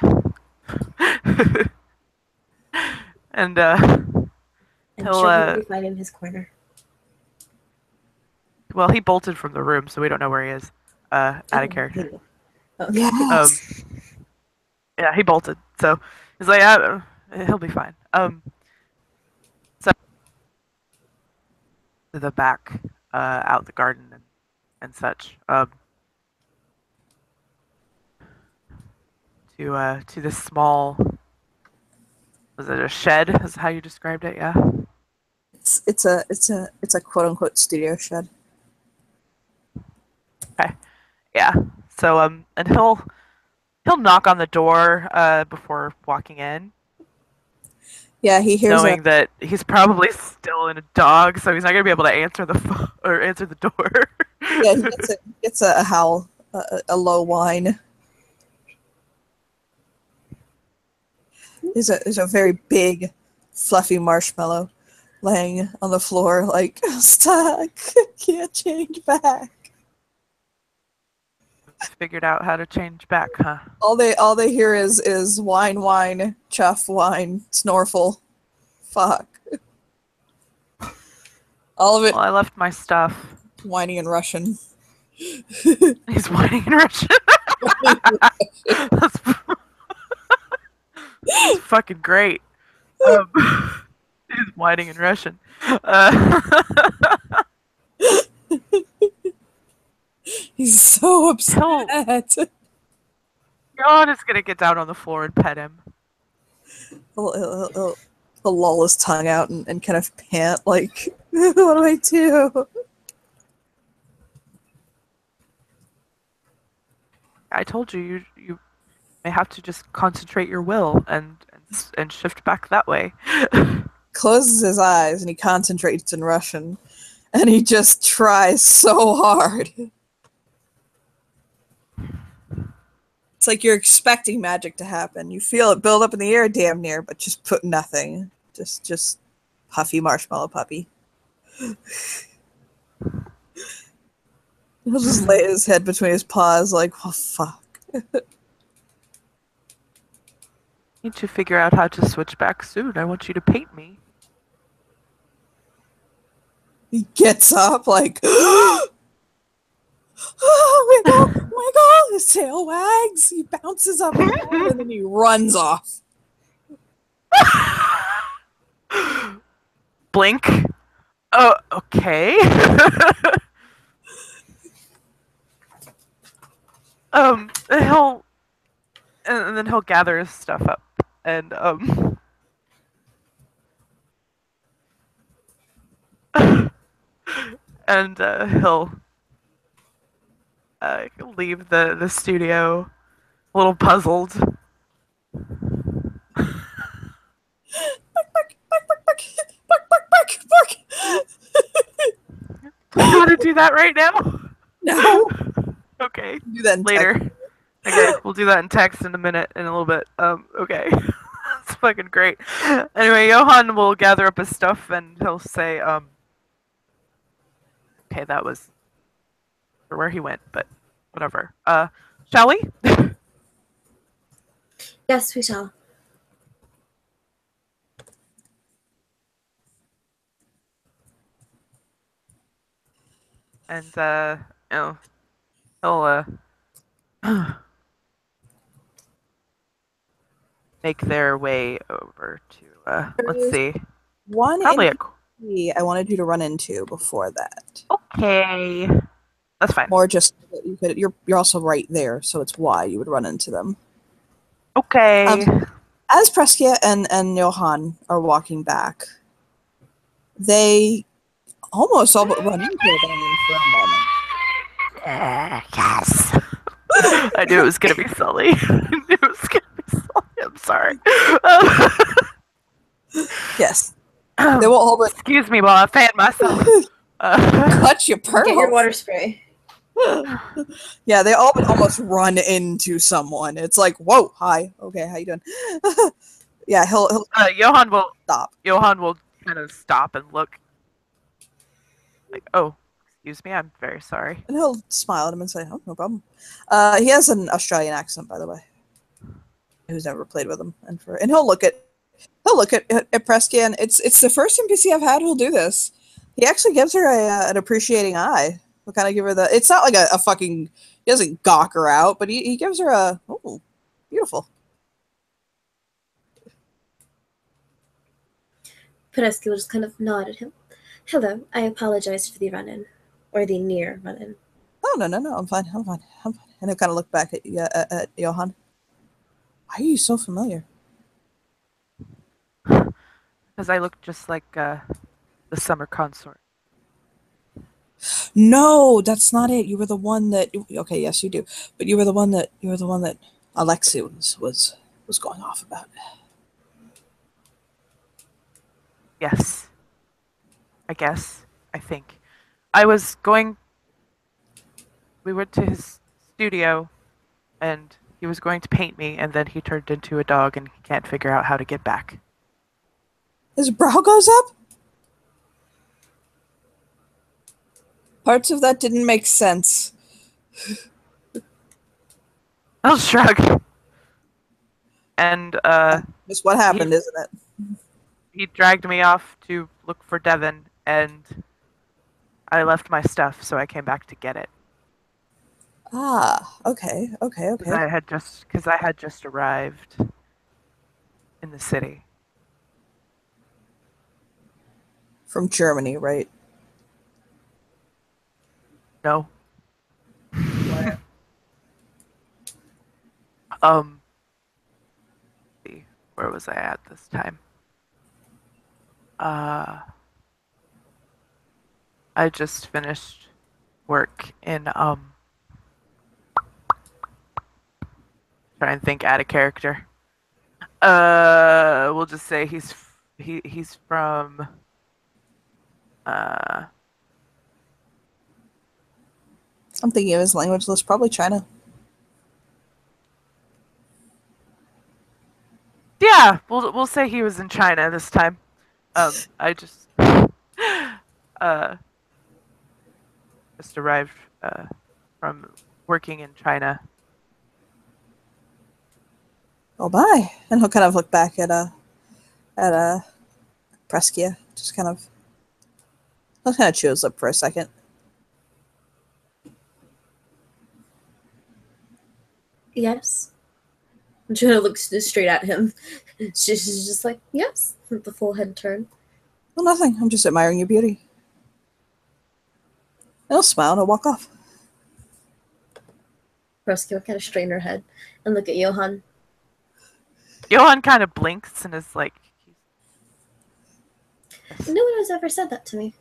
And I'm he'll sure he'll be fine in his corner. well, he bolted from the room, so we don't know where he is. Out of character. Okay. Yes! Yeah, he bolted. So he's like, he'll be fine. So to the back, out the garden and such. To this small. Was it a shed? Is how you described it? Yeah. It's a quote unquote studio shed. Okay. Yeah. So and he'll knock on the door before walking in, Yeah, he hears knowing that he's probably still in a dog, so he's not gonna be able to answer the phone or answer the door. yeah, he gets a howl, a low whine. There's a very big, fluffy marshmallow laying on the floor, like, stuck. Can't change back. Figured out how to change back, huh? All they hear is whine, whine, chuff, whine, snorful. Fuck. All of it Well, I left my stuff. whining in Russian. He's whining in Russian. That's fucking great. He's whining in Russian. He's so upset. John is gonna get down on the floor and pet him. He'll loll his tongue out and kind of pant, like, what do I do? I told you, you may have to just concentrate your will and shift back that way. Closes his eyes and he concentrates in Russian. And he just tries so hard. It's like you're expecting magic to happen. You feel it build up in the air damn near, but just put nothing. Just puffy marshmallow puppy. He'll just lay his head between his paws like, oh fuck. Need to figure out how to switch back soon. I want you to paint me. He gets up like, oh my god, oh my god, his tail wags. He bounces up and then he runs off. Blink. Oh, okay. He'll and then he'll gather his stuff up and and he'll leave the studio a little puzzled. Do you want to do that right now? No. Okay. Do that in Later. Okay, we'll do that in text in a minute, in a little bit. Okay. That's fucking great. Anyway, Johan will gather up his stuff and he'll say, okay, that was for where he went, but whatever. Shall we? Yes, we shall. And he'll make their way over to let's see. One Probably a NPC I wanted you to run into before that. okay. That's fine. Or just you're also right there, so it's why you would run into them. Okay. As Preskia and Johan are walking back, they almost all but run into them for a moment. Yes. I knew it was gonna be Sully. I knew it was gonna be Sully. sorry. Yes. They won't hold it. Excuse me while I fan myself. Cut your pearls. Get your water spray. Yeah, they all but almost run into someone. It's like, whoa, hi, okay, how you doing? Yeah, he'll Johan will stop. kind of stop and look. Like, oh, excuse me, I'm very sorry. And he'll smile at him and say, oh, no problem. He has an Australian accent, by the way. Who's never played with him. And he'll look at Presky, and it's the first NPC I've had who'll do this. He actually gives her an appreciating eye. He'll kind of give her the, it's not like a fucking, he doesn't gawk her out, but he gives her a, oh, beautiful. Peresky will just kind of nod at him. Hello, I apologize for the run-in. Or the near run-in. Oh, no, I'm fine. And he'll kind of look back at Johan. Why are you so familiar? Because I look just like the summer consort. No, that's not it. You were the one that, okay, yes, you do. But you were the one that Alexei was going off about. Yes. I guess. I think. I was going... We went to his studio, and he was going to paint me, and then he turned into a dog, and he can't figure out how to get back. His brow goes up? Parts of that didn't make sense. I'll shrug. And, Just what happened, isn't it? he dragged me off to look for Devon, and I left my stuff, so I came back to get it. Ah, okay. Because I had just arrived in the city. From Germany, right? No. See, where was I at this time? I just finished work in try and think out of character. We'll just say he's from I'm thinking of his language list, probably China. yeah, we'll say he was in China this time. I just arrived from working in China. Oh, bye. And he'll kind of look back at Preskia, he'll kind of chew his lip for a second. Yes. Jonah looks straight at him. She's just like, yes, with the full head turn. Well, nothing. I'm just admiring your beauty. And he'll smile and he'll walk off. Peresky will kind of straighten her head and look at Johan. Johan kind of blinks and is like, No one has ever said that to me.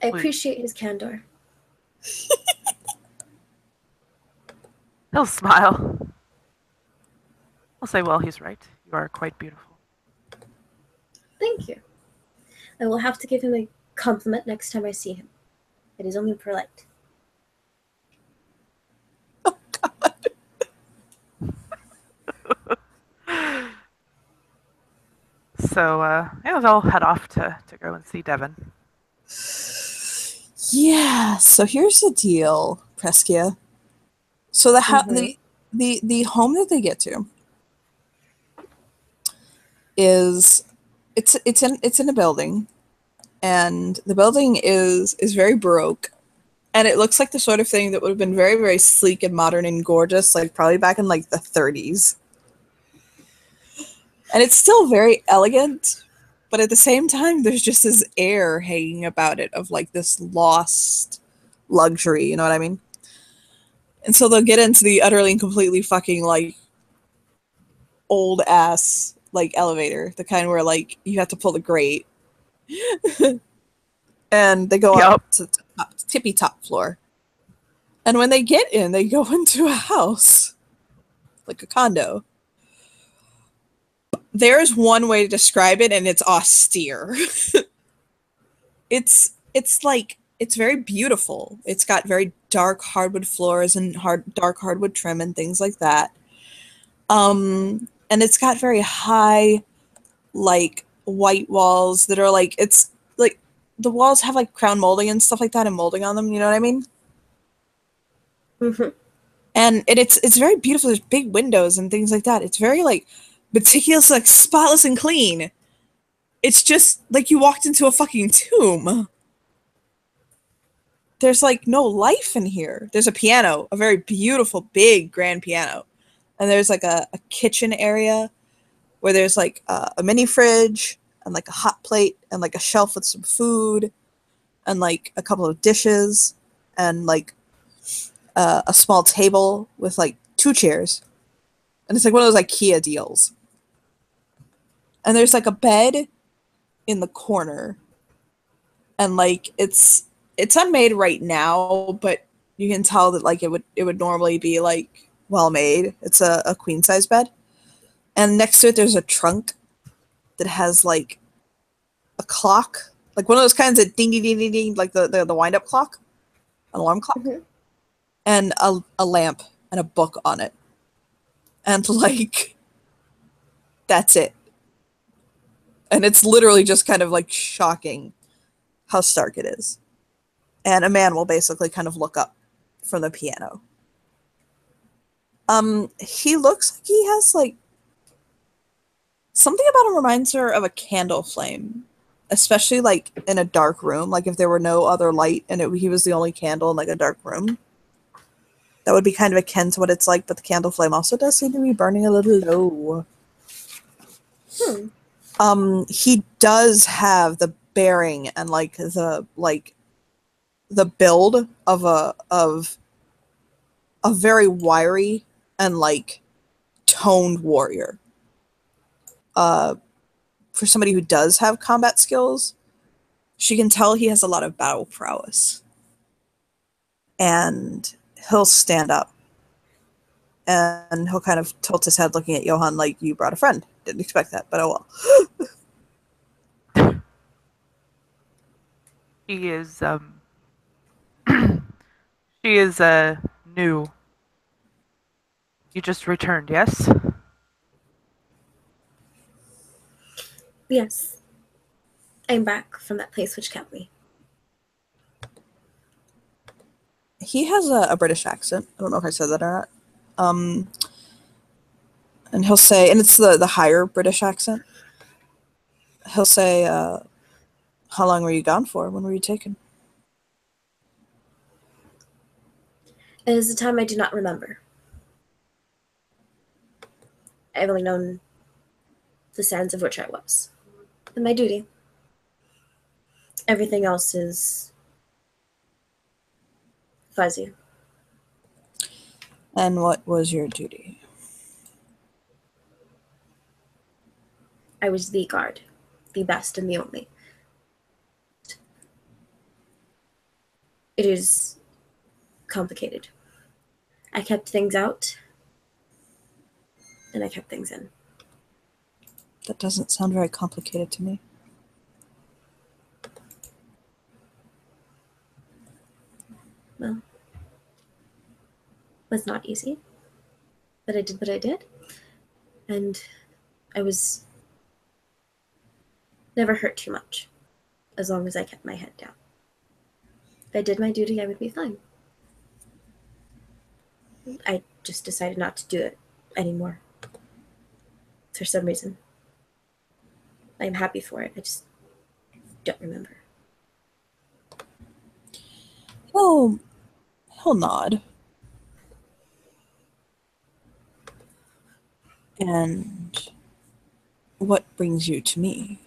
I appreciate his candor. he'll smile. I'll say, well, he's right. You are quite beautiful. Thank you. I will have to give him a compliment next time I see him. It is only polite. Oh, God. So, yeah, they'll head off to go and see Devon. Yeah, so here's the deal, Preskia. So the home that they get to is it's in a building, and the building is very baroque, and it looks like the sort of thing that would have been very, very sleek and modern and gorgeous, like probably back in like the 30s. And it's still very elegant, but at the same time, there's just this air hanging about it of like this lost luxury, you know what I mean? And so they'll get into the utterly and completely fucking like old ass like elevator, the kind where like you have to pull the grate. And they go up to tippy top floor. And when they get in, they go into a house, like a condo. There's one way to describe it, and it's austere. It's very beautiful. It's got very dark hardwood floors and dark hardwood trim and things like that. And it's got very high, like, white walls that are like, it's like the walls have like crown molding and stuff like that and molding on them. You know what I mean? Mm-hmm. And it's very beautiful. There's big windows and things like that. It's very like meticulous, like spotless and clean. It's just like you walked into a fucking tomb. There's like no life in here. There's a piano, a very beautiful, big, grand piano. And there's like a kitchen area where there's like a mini fridge and like a hot plate and like a shelf with some food and like a couple of dishes and like a small table with like 2 chairs. And it's like one of those IKEA deals. And there's like a bed in the corner. And like it's unmade right now, but you can tell that like it would normally be like well made. It's a queen size bed. And next to it there's a trunk that has like a clock, like one of those kinds of ding ding ding ding ding, like the wind up clock, an alarm clock, and a lamp and a book on it. And like that's it. And it's literally just kind of like shocking how stark it is. And a man will basically kind of look up from the piano. He looks like he has like something about him reminds her of a candle flame, especially like in a dark room. Like if there were no other light and he was the only candle in like a dark room, that would be kind of akin to what it's like. But the candle flame also does seem to be burning a little low. He does have the bearing and like the build of a very wiry and like toned warrior. For somebody who does have combat skills, she can tell he has a lot of battle prowess. And he'll stand up and he'll kind of tilt his head looking at Johan like, you brought a friend. Didn't expect that, but oh well. She is she is new. You just returned, yes? Yes. I'm back from that place which kept me. He has a British accent. I don't know if I said that or not. And he'll say, and it's the higher British accent. He'll say, how long were you gone for? When were you taken? It is a time I do not remember. I've only known the sands of which I was. And my duty. Everything else is fuzzy. And what was your duty? I was the guard. The best and the only. It is complicated. I kept things out, and I kept things in. That doesn't sound very complicated to me. Well, it was not easy, but I did what I did, and I was never hurt too much, as long as I kept my head down. If I did my duty, I would be fine. I just decided not to do it anymore. For some reason. I'm happy for it. I just don't remember. Oh, he'll nod. And what brings you to me?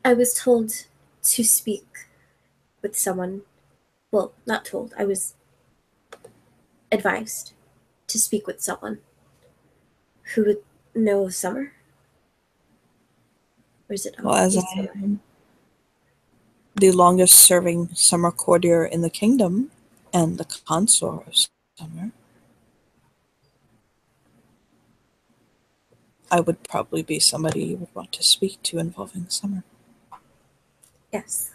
I was told to speak with someone. Well, not told. I was advised to speak with someone who would know of Summer. Or is it? Well, as East I Summer? the longest serving summer courtier in the kingdom and the consort of summer, I would probably be somebody you would want to speak to involving summer. Yes.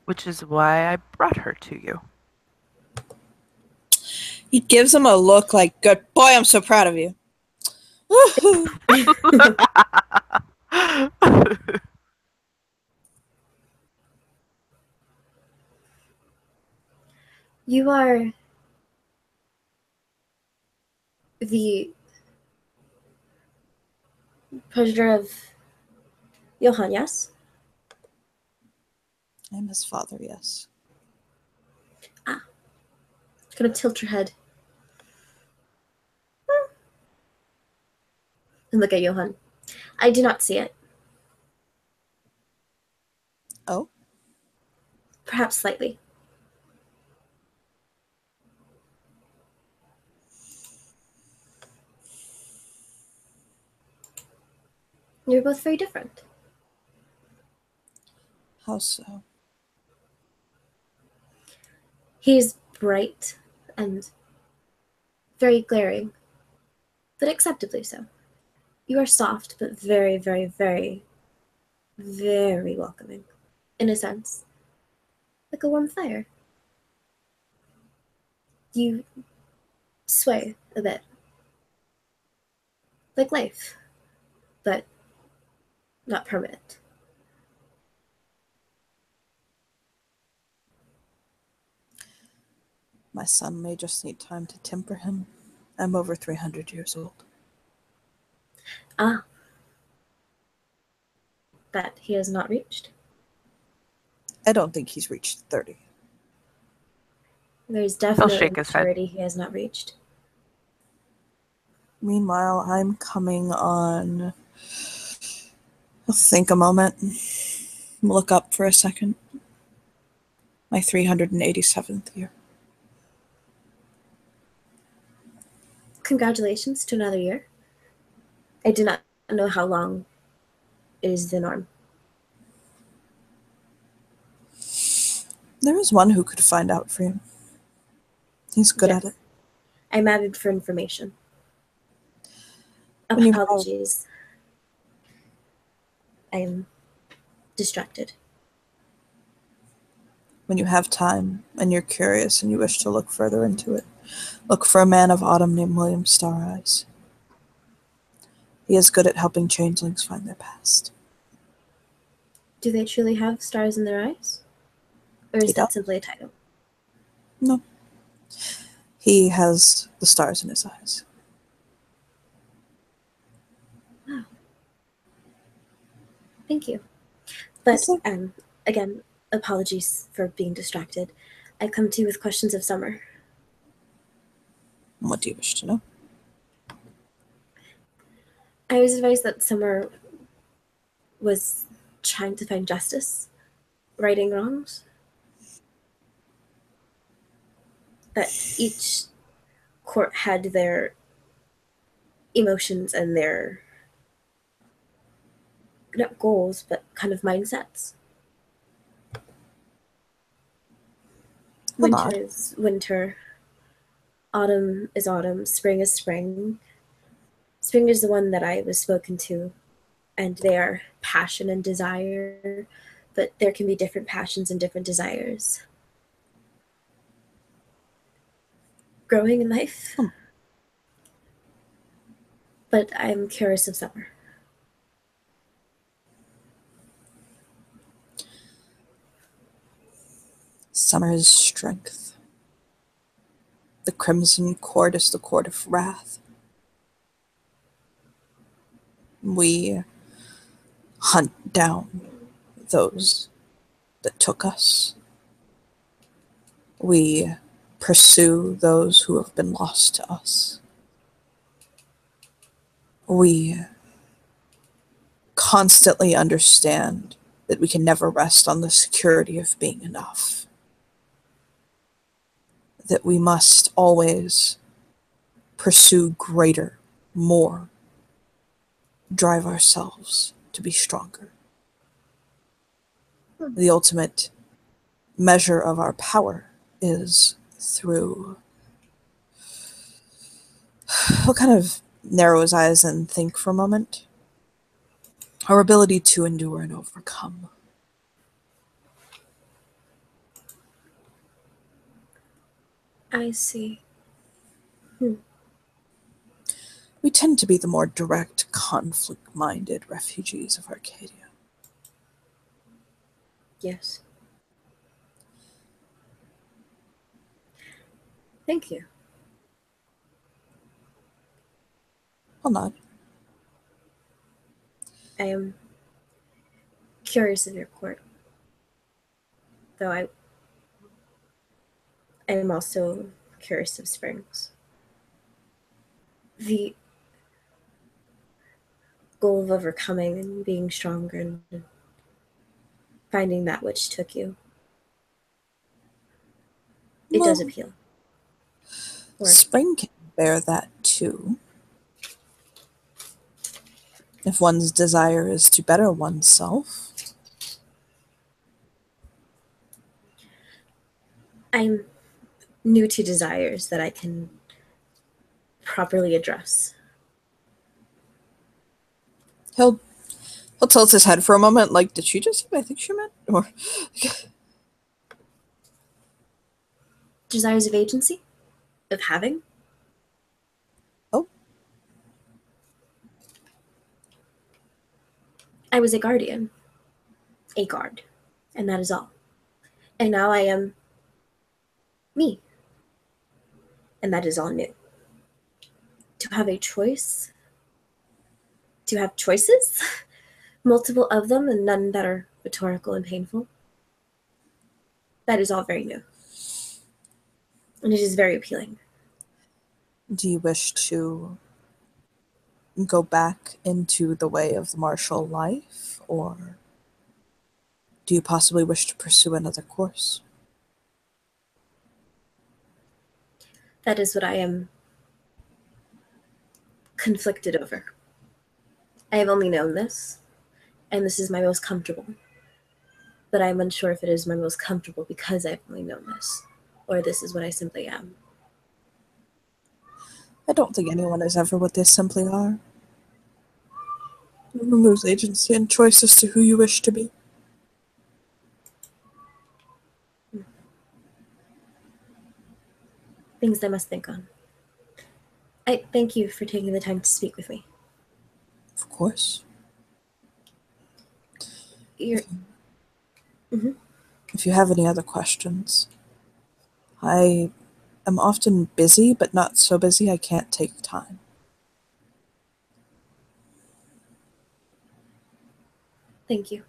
Which is why I brought her to you. He gives him a look like, good boy, I'm so proud of you. You are the progenitor of Johann, yes? I'm his father, yes. Kind of tilt her head. And look at Johann. I do not see it. Oh? Perhaps slightly. You're both very different. How so? He's bright and very glaring, but acceptably so. You are soft, but very, very, very, very welcoming, in a sense. Like a warm fire. You sway a bit. Like life, but not permanent. My son may just need time to temper him. I'm over 300 years old. Ah. That he has not reached. I don't think he's reached 30. There's definitely shake his head. maturity he has not reached. Meanwhile, I'm coming on... I'll think a moment. Look up for a second. My 387th year. Congratulations to another year. I do not know how long is the norm. There is one who could find out for you. He's good at Yes. it. I'm added for information. When you have- Apologies. I am distracted. When you have time and you're curious and you wish to look further into it, look for a man of autumn named William Star Eyes. He is good at helping changelings find their past. Do they truly have stars in their eyes? Or is He that does. simply a title? No. He has the stars in his eyes. Thank you. But, Okay. again, apologies for being distracted. I come to you with questions of Summer. What do you wish to know? I was advised that Summer was trying to find justice, righting wrongs. That each court had their emotions and their, not goals, but kind of mindsets. Well, Winter odd. is winter. Autumn is autumn. Spring is spring. Spring is the one that I was spoken to, and they are passion and desire, but there can be different passions and different desires. Growing in life. But I'm curious of Summer. Summer is strength. The crimson court is the court of wrath. We hunt down those that took us. We pursue those who have been lost to us. We constantly understand that we can never rest on the security of being enough. That we must always pursue greater, more, drive ourselves to be stronger. The ultimate measure of our power is through... He'll kind of narrow his eyes and think for a moment. Our ability to endure and overcome. I see. We tend to be the more direct, conflict-minded refugees of Arcadia. Yes. Thank you. I'll nod. I am curious of your court. Though I am also curious of Springs. The goal of overcoming and being stronger and finding that which took you. It does Well, appeal. Spring can bear that too. If one's desire is to better oneself. I'm new to desires that I can properly address. He'll tilt his head for a moment, like, did she just say what I think she meant? Or Desires of agency? Of having? oh, I was a guardian. A guard. And that is all. And now I am me. And that is all new. To have a choice? To have choices? Multiple of them and none that are rhetorical and painful? That is all very new. And it is very appealing. do you wish to go back into the way of the martial life, or do you possibly wish to pursue another course? That is what I am conflicted over. I have only known this, and this is my most comfortable. But I'm unsure if it is my most comfortable because I've only known this, or this is what I simply am. I don't think anyone is ever what they simply are. It removes agency and choice as to who you wish to be. Things I must think on. I thank you for taking the time to speak with me. Of course. You're, If you have any other questions, I am often busy, but not so busy I can't take time. thank you.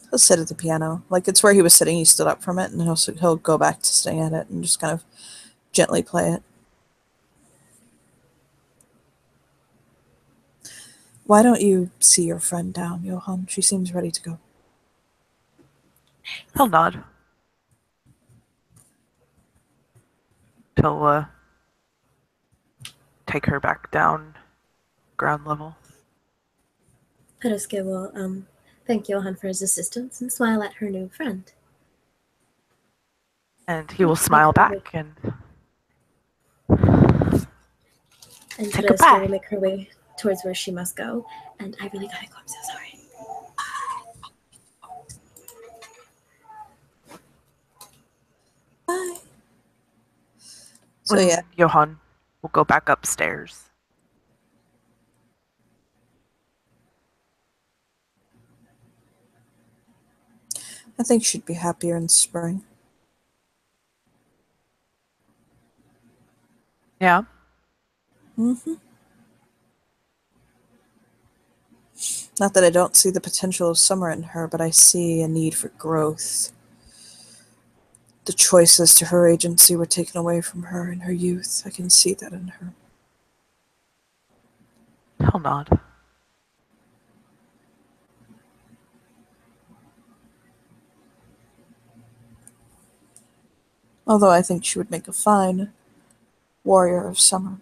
He'll sit at the piano. Like, it's where he was sitting, he stood up from it, and he'll go back to sitting at it and just kind of gently play it. Why don't you see your friend down, Johan? She seems ready to go. He'll nod. He'll take her back down ground level. Peroske will thank Johan for his assistance and smile at her new friend. And he will smile back and And Say Peroske goodbye. will make her way towards where she must go. And I really gotta go. I'm so sorry. Bye. So when yeah, Johan will go back upstairs. I think she'd be happier in spring. Yeah. Mm-hmm. Not that I don't see the potential of summer in her, but I see a need for growth. The choices to her agency were taken away from her in her youth. I can see that in her. He'll nod. Although I think she would make a fine warrior of summer.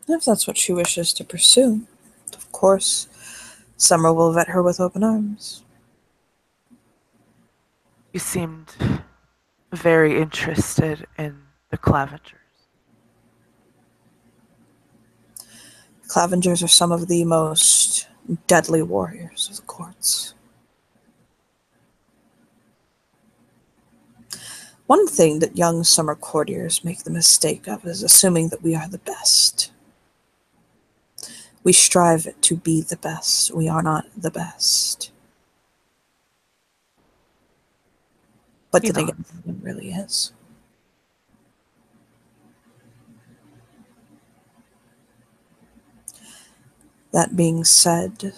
If that's what she wishes to pursue, of course. course, Summer will vet her with open arms. You seemed very interested in the Clavengers. Clavengers are some of the most deadly warriors of the courts. One thing that young summer courtiers make the mistake of is assuming that we are the best. We strive to be the best. We are not the best. But then again, no one really is. That being said,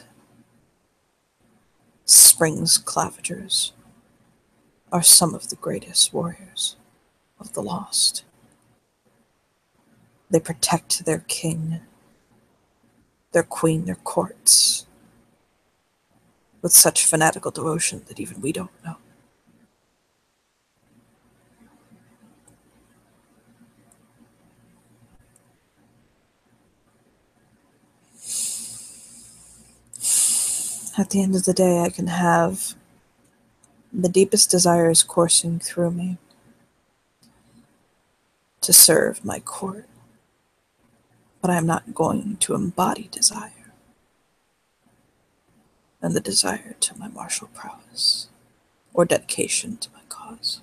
Spring's Clavengers are some of the greatest warriors of the Lost. They protect their king, their queen, their courts, with such fanatical devotion that even we don't know. At the end of the day, I can have the deepest desires coursing through me to serve my court, but I am not going to embody desire and the desire to my martial prowess or dedication to my cause.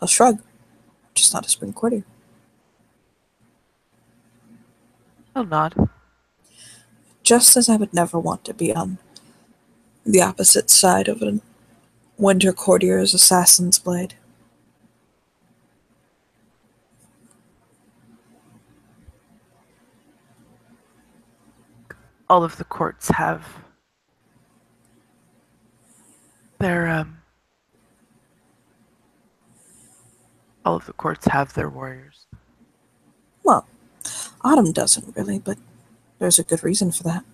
I'll shrug. I'm just not a spring courtier. I'll nod. Just as I would never want to be on the opposite side of a winter courtier's assassin's blade. All of the courts have their all of the courts have their warriors. Well, Autumn doesn't really, but there's a good reason for that.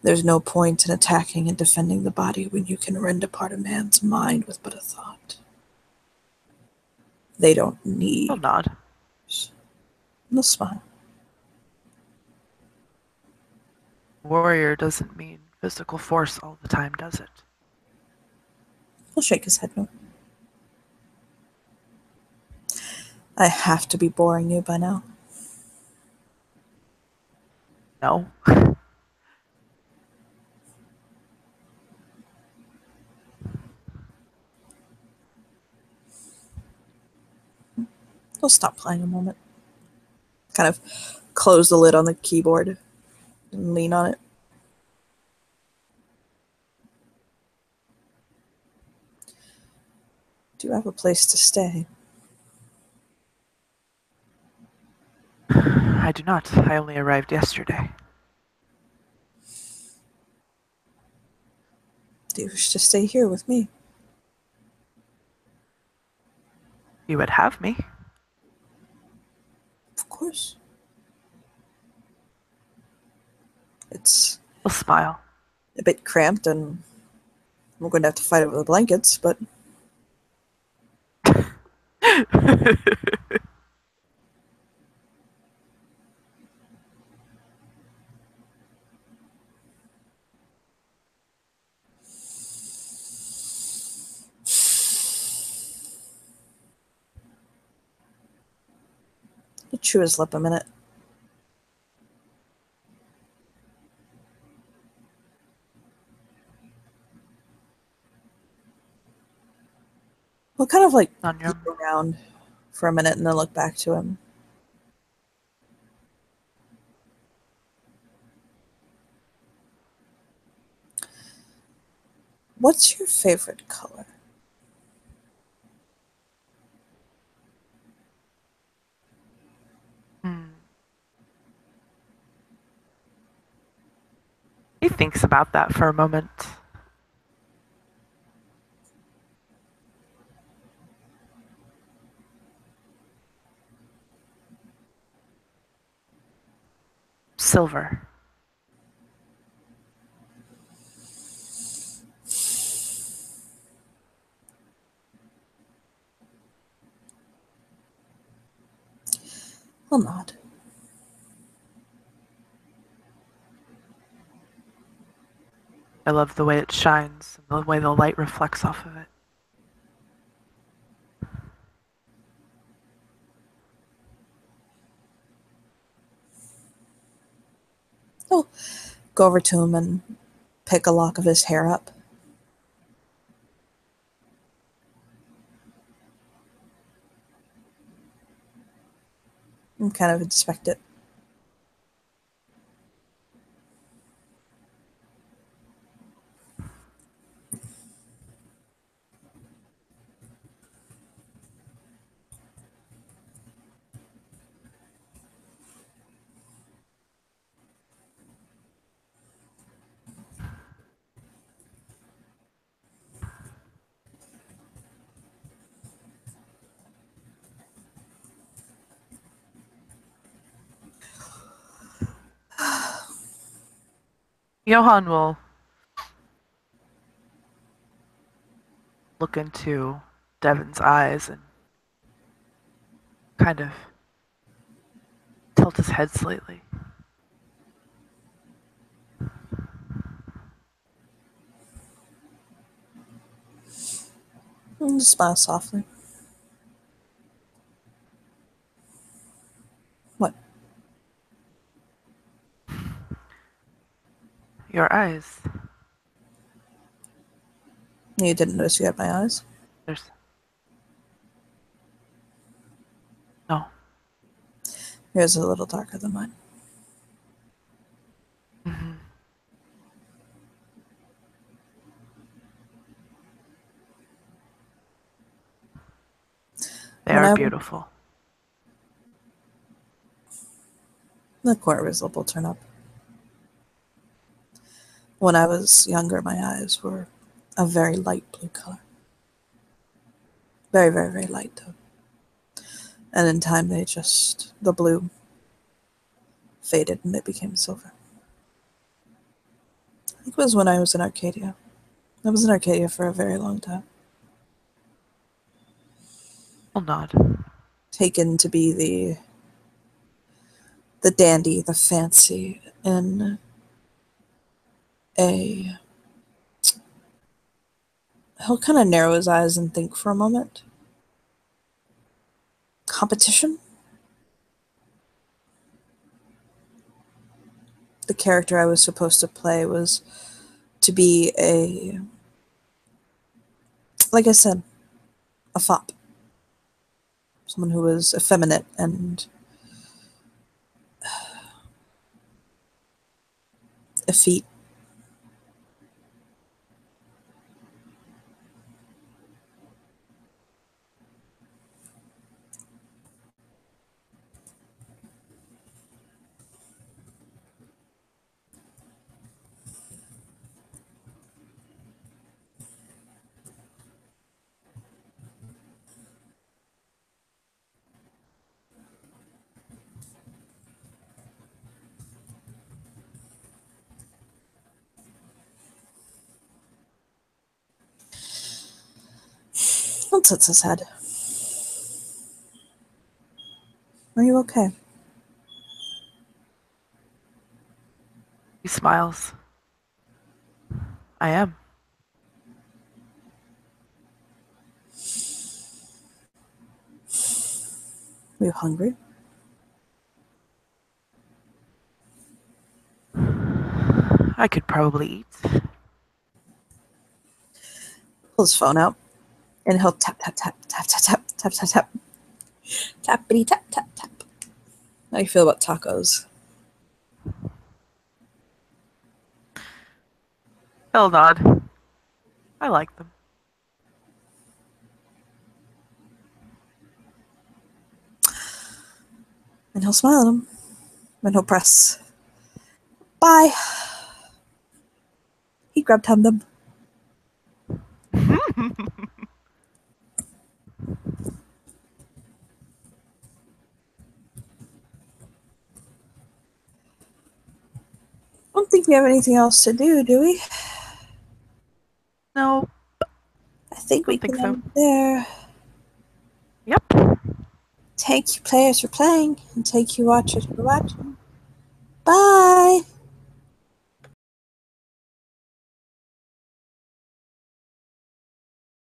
There's no point in attacking and defending the body when you can rend apart a man's mind with but a thought. They don't need... I'll nod. No smile. Warrior doesn't mean physical force all the time, does it? He'll shake his head no. I have to be boring you by now. No. He'll stop playing a moment. Kind of close the lid on the keyboard and lean on it. Do you have a place to stay? I do not. I only arrived yesterday. Do you wish to stay here with me? You would have me. Of course. It's I'll smile. a bit cramped and we're going to have to fight over the blankets, but he'll chew his lip a minute. We'll kind of like On your look around for a minute and then look back to him. What's your favorite color? He thinks about that for a moment. Silver. I'll nod. I love the way it shines and the way the light reflects off of it. I'll go over to him and pick a lock of his hair up. And kind of inspect it. Johann will look into Devon's eyes and kind of tilt his head slightly. And just smile softly. What? Your eyes. You didn't notice you had my eyes? There's. No. Yours is a little darker than mine. Mm-hmm. They When are I- beautiful. The corners will turn up. When I was younger, my eyes were a very light blue color. Very, very, very light, though. And in time, the blue faded and it became silver. I think it was when I was in Arcadia. I was in Arcadia for a very long time. I'll nod. Taken to be the dandy, the fancy, in a... He'll kind of narrow his eyes and think for a moment. Competition? The character I was supposed to play was to be like I said, a fop. Someone who was effeminate and effete. He tilts his head. Are you okay? He smiles. I am. Are you hungry? I could probably eat. Pull his phone out, and he'll tap, tap, tap, tap, tap, tap, tap, tap, tap. Tappity, tap, tap, tap. How do you feel about tacos? He'll nod. I like them. And he'll smile at him. And he'll press. Bye. He grabbed them. I don't think we have anything else to do we? No. I think we Don't think can so. end there. Yep. Thank you, players, for playing, and thank you, watchers, for watching. Bye!